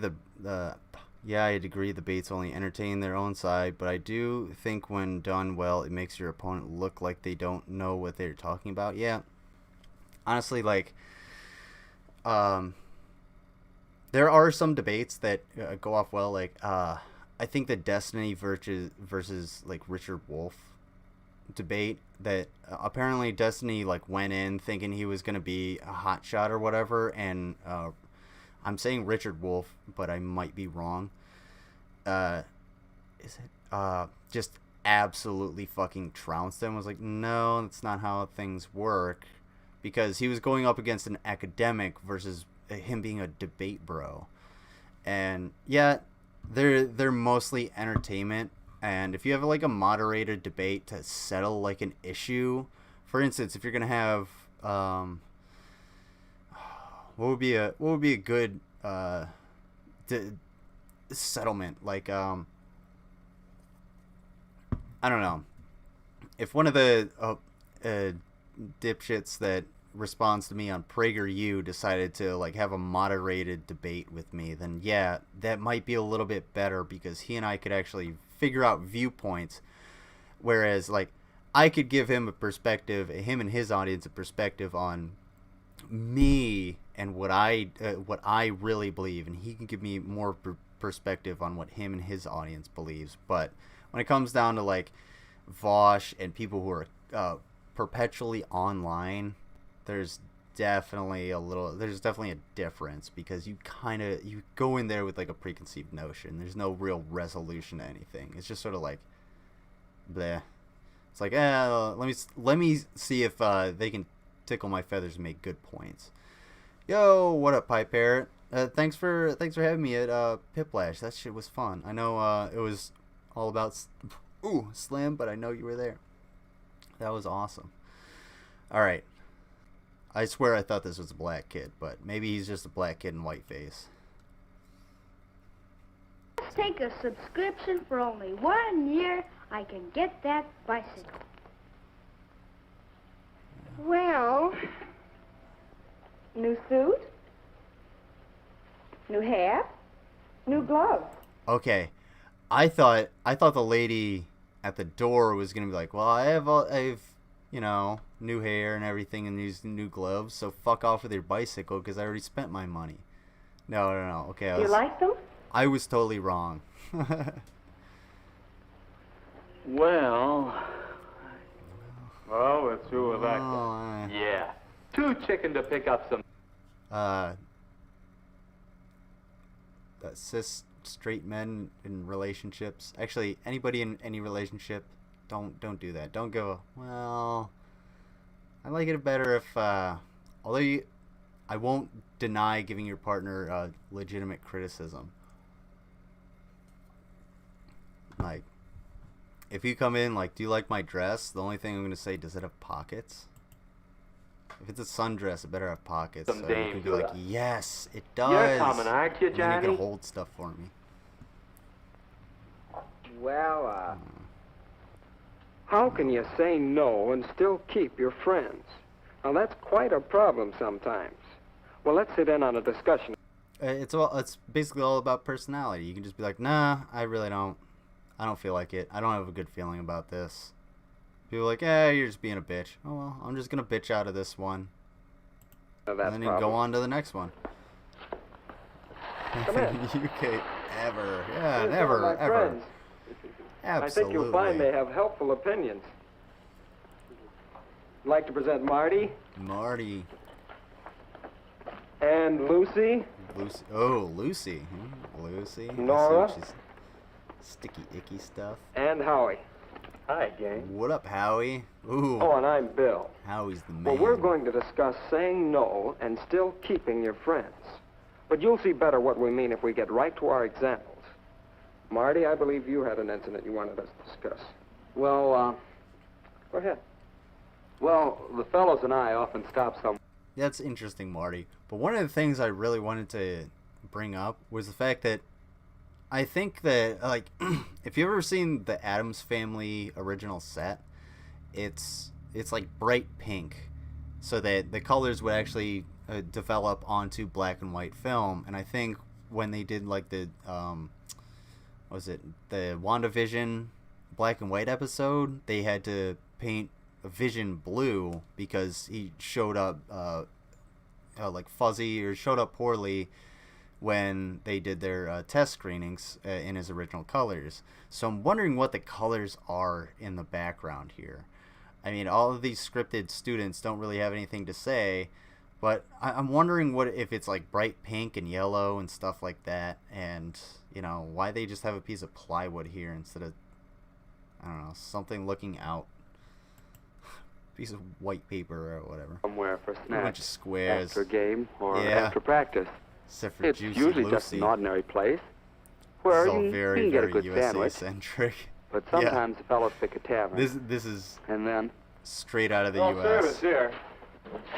I'd agree the baits only entertain their own side, but I do think when done well, it makes your opponent look like they don't know what they're talking about. Yeah. Honestly, like, there are some debates that go off well. Like, I think the Destiny versus like Richard Wolf debate, that apparently Destiny like went in thinking he was going to be a hotshot or whatever, and I'm saying Richard Wolf, but I might be wrong. Is it just absolutely fucking trounced him? Was like, no, that's not how things work, because he was going up against an academic versus him being a debate bro. And yeah, they're mostly entertainment. And if you have like a moderated debate to settle like an issue, for instance, if you're gonna have what would be a good settlement, like I don't know, if one of the dipshits that responds to me on PragerU decided to like have a moderated debate with me, then yeah, that might be a little bit better, because he and I could actually figure out viewpoints, whereas like I could give him a perspective, him and his audience a perspective on me and what I really believe, and he can give me more perspective on what him and his audience believes. But when it comes down to like Vosh and people who are perpetually online, there's definitely a difference, because you go in there with like a preconceived notion. There's no real resolution to anything. It's just sort of like bleh. It's like, let me see if they can tickle my feathers and make good points. Yo, what up, Pipe Parrot? Thanks for having me at Piplash. That shit was fun. I know it was all about Slim, but I know you were there. That was awesome. All right. I swear I thought this was a black kid, but maybe he's just a black kid in whiteface. Take a subscription for only 1 year. I can get that bicycle. Well, new suit, new hat, new gloves. Okay, I thought the lady at the door was gonna be like, well, I have new hair and everything and these new gloves, so fuck off with your bicycle because I already spent my money. No. Okay, You like them? I was totally wrong. Well, it's true of that guy. Yeah. Too chicken to pick up some. Cis straight men in relationships. Actually, anybody in any relationship, don't do that. Don't go, well, I like it better if, although I won't deny giving your partner legitimate criticism. Like, if you come in like, do you like my dress? The only thing I'm going to say, does it have pockets? If it's a sundress, it better have pockets. So you can be like, yes, it does. You're coming, aren't you, Johnny? And then you can hold stuff for me. Well, how can you say no and still keep your friends? Now, that's quite a problem sometimes. Well, let's sit in on a discussion. It's basically all about personality. You can just be like, nah, I don't feel like it. I don't have a good feeling about this. People are like, you're just being a bitch. Oh, well, I'm just going to bitch out of this one. And then you go on to the next one. Come in. UK ever. Yeah, Here's never, some of my ever. friends. Absolutely. I think you'll find they have helpful opinions. I'd like to present Marty. Marty. And Lucy. Lucy. Oh, Lucy. Lucy. Nora. She's sticky, icky stuff. And Howie. Hi, gang. What up, Howie? Ooh. Oh, and I'm Bill. Howie's the man. Well, we're going to discuss saying no and still keeping your friends. But you'll see better what we mean if we get right to our examples. Marty, I believe you had an incident you wanted us to discuss. Well, Go ahead. well, the fellows and I often stop some. That's interesting, Marty. But one of the things I really wanted to bring up was the fact that I think that, like, if you've ever seen the Addams Family original set, it's like bright pink, so that the colors would actually develop onto black and white film. And I think when they did like the the WandaVision black and white episode, they had to paint Vision blue because he showed up like fuzzy or showed up poorly when they did their test screenings in his original colors. So I'm wondering what the colors are in the background here. I mean, all of these scripted students don't really have anything to say, but I'm wondering what if it's like bright pink and yellow and stuff like that, and, you know, why they just have a piece of plywood here instead of, I don't know, something looking out. Piece of white paper or whatever. Somewhere for snacks. A bunch of squares. After a game or after practice. Except for it's Juicy usually Lucy. just an ordinary place where it's all you very, can get a very good USA sandwich. centric. But sometimes the fellows pick a tavern. This is and then straight out of the No US. service here.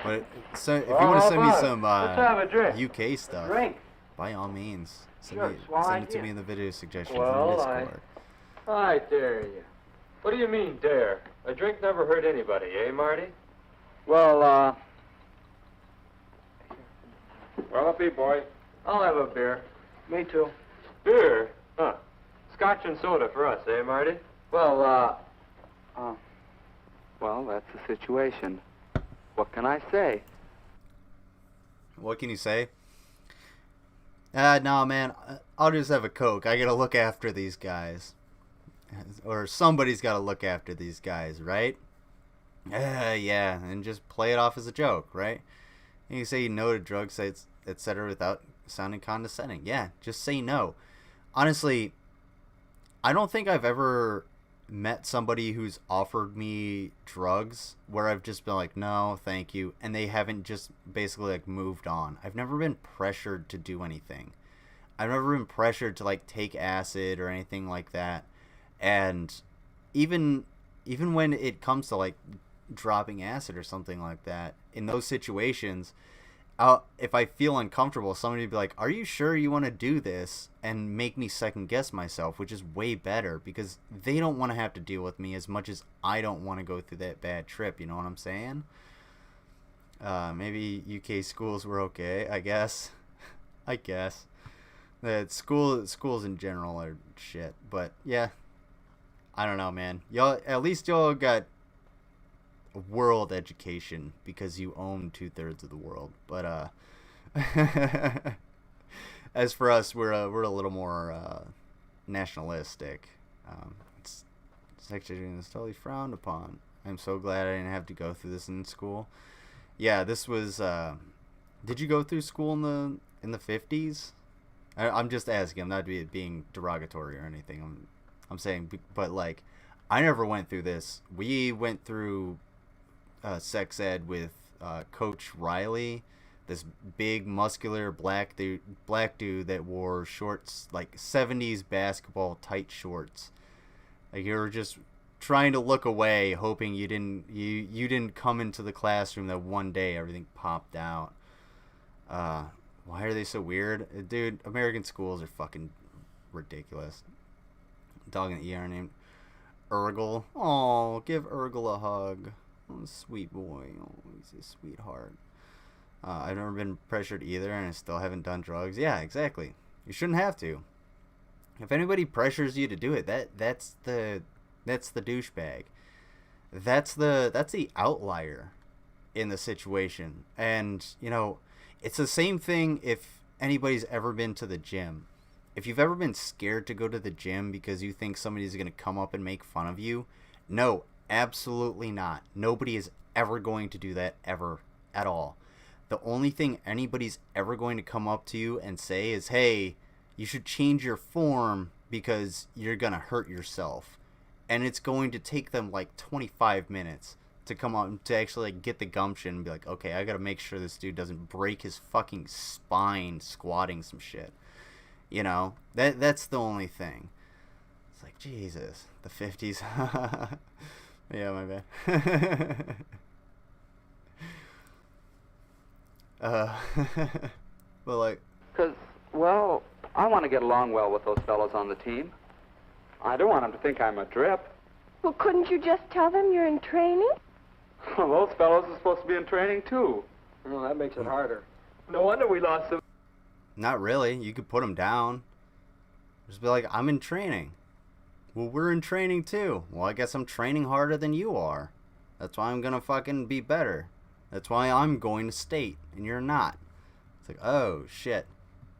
But so if you want to send me some Let's have a drink. UK stuff, Drink. by all means, send Sure, it to me in the video suggestions Well, on Discord. I dare you. What do you mean, dare? A drink never hurt anybody, eh, Marty? well, What'll it be, boy? I'll have a beer. me too. Beer? Huh. Scotch and soda for us, eh, Marty? Well, that's the situation. What can I say? What can you say? No, man, I'll just have a Coke. I gotta look after these guys. Or somebody's gotta look after these guys, right? Yeah, and just play it off as a joke, right? You can say no to drugs, etc. without sounding condescending. Yeah, just say no. Honestly, I don't think I've ever met somebody who's offered me drugs where I've just been like, no, thank you, and they haven't just basically like moved on. I've never been pressured to do anything. I've never been pressured to like take acid or anything like that. And even when it comes to like dropping acid or something like that, in those situations, if I feel uncomfortable, somebody would be like, are you sure you want to do this? And make me second guess myself, which is way better because they don't want to have to deal with me as much as I don't want to go through that bad trip. You know what I'm saying? Maybe UK schools were okay, I guess. I guess. Schools in general are shit. But yeah, I don't know, man. At least y'all got world education because you own 2/3 of the world. But as for us, we're a little more nationalistic. Sexuality is totally frowned upon. I'm so glad I didn't have to go through this in school. Yeah, this was. Did you go through school in the 50s? I'm just asking. I'm not being derogatory or anything. I'm saying, but like, I never went through this. We went through sex ed with Coach Riley, this big muscular black dude that wore shorts, like 70s basketball tight shorts. Like you were just trying to look away, hoping you didn't come into the classroom that one day everything popped out. Why are they so weird? Dude, American schools are fucking ridiculous. Dog in the ER named Urgel. Oh, give Urgel a hug. Oh, sweet boy. Oh, he's a sweetheart. I've never been pressured either, and I still haven't done drugs. Yeah, exactly. You shouldn't have to. If anybody pressures you to do it, that's the douchebag. That's the outlier in the situation. And, you know, it's the same thing if anybody's ever been to the gym. If you've ever been scared to go to the gym because you think somebody's going to come up and make fun of you, no, absolutely not. Nobody is ever going to do that ever at all. The only thing anybody's ever going to come up to you and say is, hey, you should change your form because you're going to hurt yourself. And it's going to take them like 25 minutes to come up to actually like get the gumption and be like, okay, I got to make sure this dude doesn't break his fucking spine squatting some shit. You know, that's the only thing. It's like, Jesus, the 50s. Yeah, my bad. But like, because, well, I want to get along well with those fellows on the team. I don't want them to think I'm a drip. Well, couldn't you just tell them you're in training? Well, those fellows are supposed to be in training, too. Well, that makes it harder. No wonder we lost some. not really. You could put them down. Just be like, I'm in training. Well, we're in training too. Well, I guess I'm training harder than you are. That's why I'm gonna fucking be better. That's why I'm going to state and you're not. It's like, oh shit.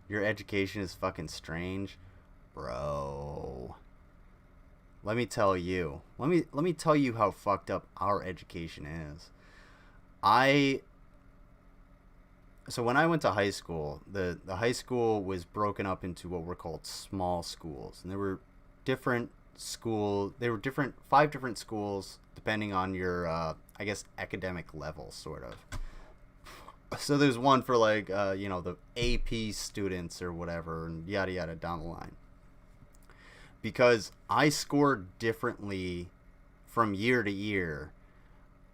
Your education is fucking strange. Bro. Let me tell you. Let me tell you how fucked up our education is. So when I went to high school, the high school was broken up into what were called small schools. And there were different 5 different schools depending on your, I guess, academic level, sort of. So there's one for like, you know, the AP students or whatever, and yada yada down the line. Because I scored differently from year to year,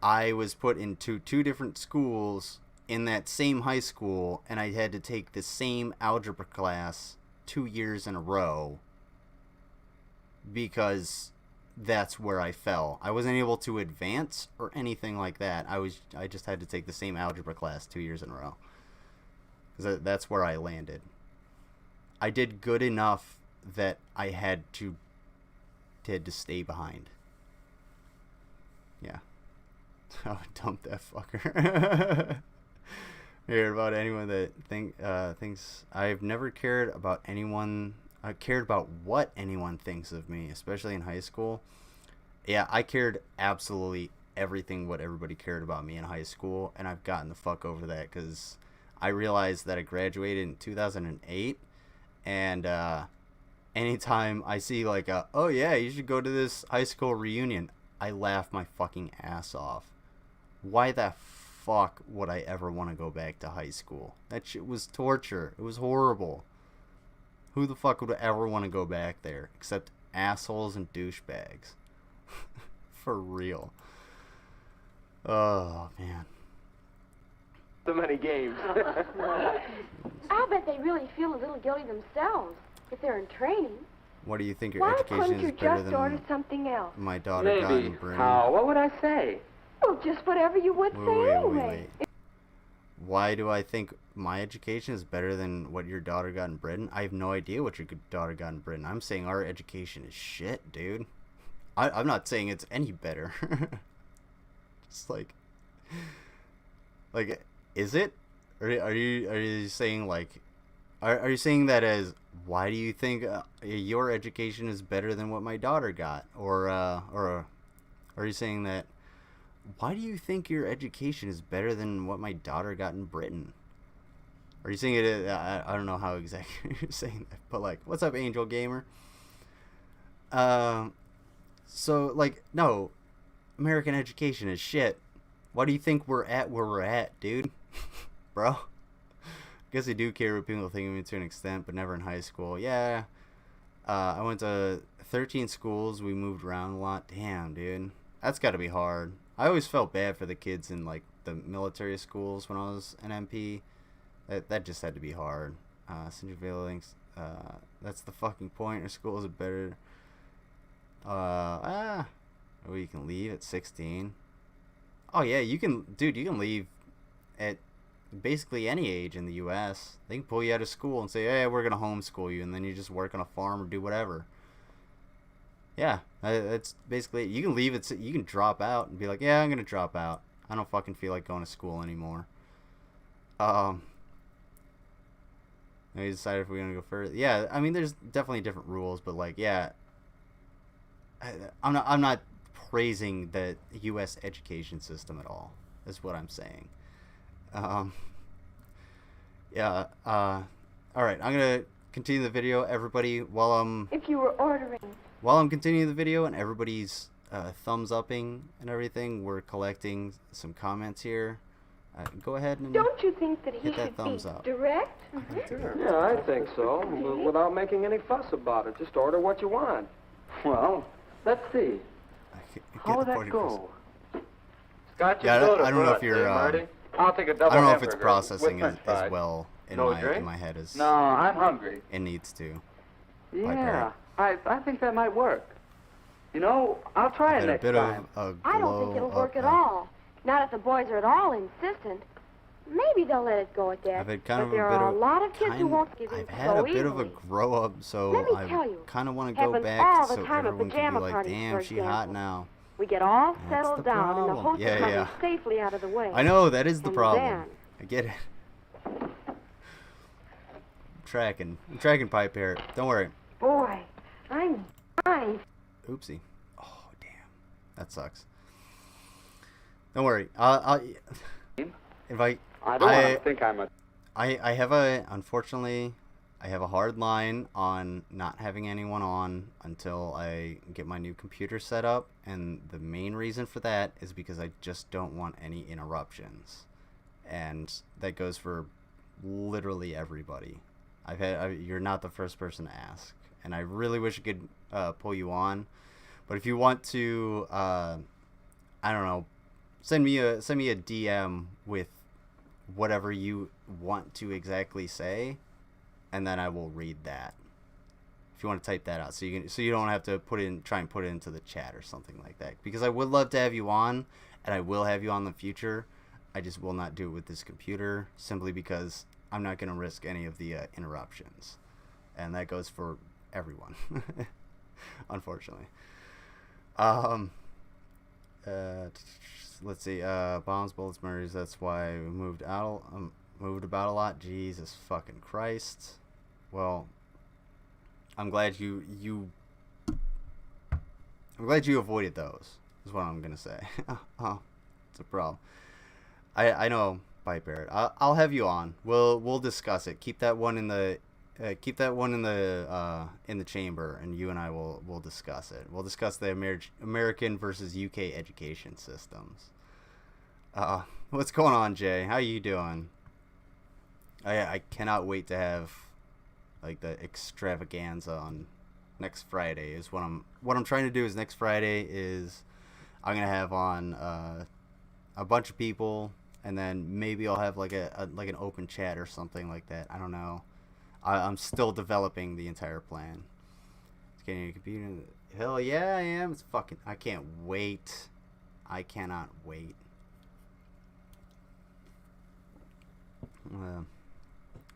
I was put into 2 different schools in that same high school, and I had to take the same algebra class 2 years in a row because that's where I fell. I wasn't able to advance or anything like that. I just had to take the same algebra class 2 years in a row. 'Cause that's where I landed. I did good enough that I had to stay behind. Yeah. I would dump that fucker. Hear about anyone that thinks I've never cared about anyone. I cared about what anyone thinks of me, especially in high school. Yeah, I cared absolutely everything what everybody cared about me in high school, and I've gotten the fuck over that because I realized that I graduated in 2008, and anytime I see like oh yeah, you should go to this high school reunion, I laugh my fucking ass off. Why the fuck would I ever want to go back to high school? That shit was torture. It was horrible. Who the fuck would ever want to go back there? Except assholes and douchebags. For real. Oh, man. So many games. I'll bet they really feel a little guilty themselves if they're in training. What do you think your Why education couldn't you is better just order than something else? my daughter got in Maybe. Britain? How? What would I say? Well, just whatever you would say anyway. Why do I think my education is better than what your daughter got in Britain? I have no idea what your daughter got in Britain. I'm saying our education is shit, dude. I'm not saying it's any better. Just like, is it? Are you saying like, are you saying that as why do you think your education is better than what my daughter got, or are you saying that? Why do you think your education is better than what my daughter got in Britain? Are you saying it? I don't know how exactly you're saying that, but like, what's up, Angel Gamer? So like, no, American education is shit. Why do you think we're at where we're at, dude? Bro? I guess I do care what people think of me to an extent, but never in high school. Yeah. I went to 13 schools. We moved around a lot. Damn, dude. That's got to be hard. I always felt bad for the kids in like the military schools when I was an MP. That just had to be hard. Centerville thinks that's the fucking point. Our schools are better. Oh, you can leave at 16. Oh yeah, you can, dude. You can leave at basically any age in the U.S. They can pull you out of school and say, "Hey, we're gonna homeschool you," and then you just work on a farm or do whatever. Yeah, that's basically it. You can leave it. You can drop out and be like, "Yeah, I'm gonna drop out. I don't fucking feel like going to school anymore." And we decided if we're gonna go further. Yeah, I mean, there's definitely different rules, but like, yeah, I'm not praising the U.S. education system at all. Is what I'm saying. Yeah. All right, I'm gonna continue the video, everybody. If you were ordering. While I'm continuing the video and everybody's thumbs upping and everything, we're collecting some comments here. Go ahead and don't you think that he hit that should thumbs be up. direct? Yeah, I think so. Without making any fuss about it. Just order what you want. Well, let's see. How would that go? Scotch yeah, and soda I don't know for if you're. Marty. I'll take a double I don't know if it's hamburger processing with french as well in no my drink? head as. No, I'm hungry. It needs to. Yeah, I think that might work. You know, I'll try it next time. I don't think it'll work at all. Not if the boys are at all insistent. Maybe they'll let it go at that. I've had kind but of there a bit are of a lot of kids who won't give in I've had so a bit of a easily. grow up, so Let me I tell you, kind of want to go happens back all the so time at everyone can be pajama like, parties, damn, for she hot example. now. We get all That's settled the down and the problem. host Yeah, comes yeah. safely out of the way. I know, that is the And problem. then, I get it. tracking. I'm tracking Pipe Parrot. Don't worry. Boy, I'm dying. Oopsie. Oh, damn. That sucks. Don't worry. If I don't want to think I'm a... I have a... Unfortunately, I have a hard line on not having anyone on until I get my new computer set up. And the main reason for that is because I just don't want any interruptions. And that goes for literally everybody. You're not the first person to ask. And I really wish I could pull you on. But if you want to, I don't know, send me a DM with whatever you want to exactly say, and then I will read that. If you want to type that out, so you don't have to try and put it into the chat or something like that. Because I would love to have you on, and I will have you on in the future. I just will not do it with this computer, simply because I'm not going to risk any of the interruptions, and that goes for everyone, unfortunately. Let's see. Bombs, bullets, murders. That's why we moved about a lot. Jesus fucking Christ. Well, I'm glad you avoided those. Is what I'm gonna say. Oh, it's a problem. I know, Pipe Parrot. I'll have you on. We'll discuss it. Keep that one in the chamber, and you and I will discuss it. We'll discuss the American versus UK education systems. What's going on, Jay? How you doing? I cannot wait to have like the extravaganza on next Friday. Is what I'm trying to do. Is next Friday is I'm gonna have on a bunch of people, and then maybe I'll have like an open chat or something like that. I don't know. I'm still developing the entire plan. Getting a computer. Hell yeah, I am. It's fucking. I can't wait. I cannot wait.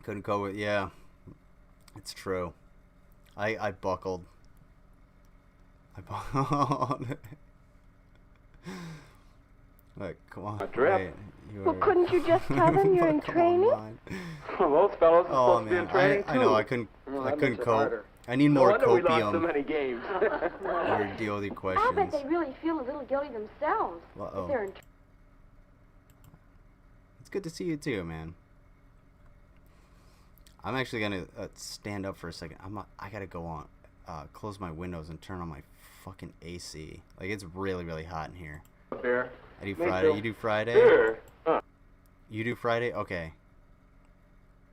Couldn't go with. Yeah, it's true. I buckled. Look, come on. A drip. Wait, Well, couldn't you just tell them you're in training? Those fellows are supposed to be in training too. I know. I couldn't cope. I need more copium. We lost so copium. many games. Or deal with the questions. I'll bet they really feel a little guilty themselves. Uh-oh. If they're in It's good to see you too, man. I'm actually gonna stand up for a second. I gotta go on, close my windows and turn on my fucking AC. Like, it's really, really hot in here. Beer. I do Friday. You do Friday? Beer. Huh. You do Friday? Okay.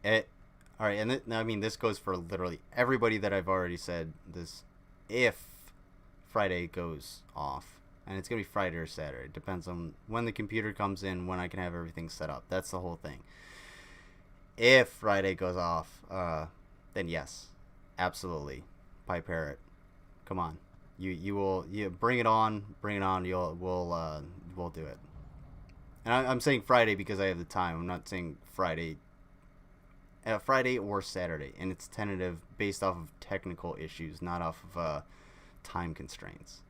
All right, and I mean, this goes for literally everybody that I've already said this. If Friday goes off, and it's gonna be Friday or Saturday, it depends on when the computer comes in, when I can have everything set up. That's the whole thing. If Friday goes off, then yes, absolutely, Pipe Parrot, come on, you bring it on, we'll do it. And I'm saying Friday because I have the time. I'm not saying Friday or Saturday, and it's tentative based off of technical issues, not off of time constraints.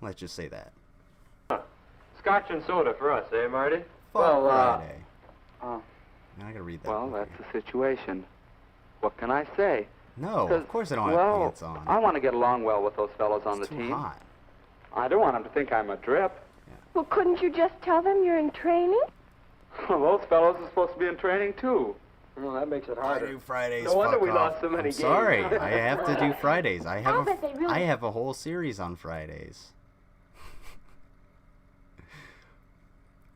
Let's just say that. Scotch and soda for us, eh, Marty? Well, Friday. Man, I gotta read that. Well, that's the situation. What can I say? No, of course I don't have pants on. I want to get along well with those fellows on the It's too team. hot. I don't want them to think I'm a drip. Well, couldn't you just tell them you're in training? Those fellows are supposed to be in training too. Well, that makes it harder. I do Fridays. No wonder fuck we off. lost so many I'm games. sorry, I have to do Fridays. I I'll bet they really- have a whole series on Fridays.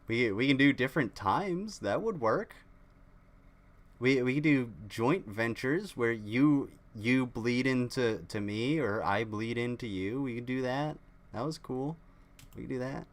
We can do different times. That would work. We can do joint ventures where you bleed into me or I bleed into you. We could do that. That was cool. We could do that.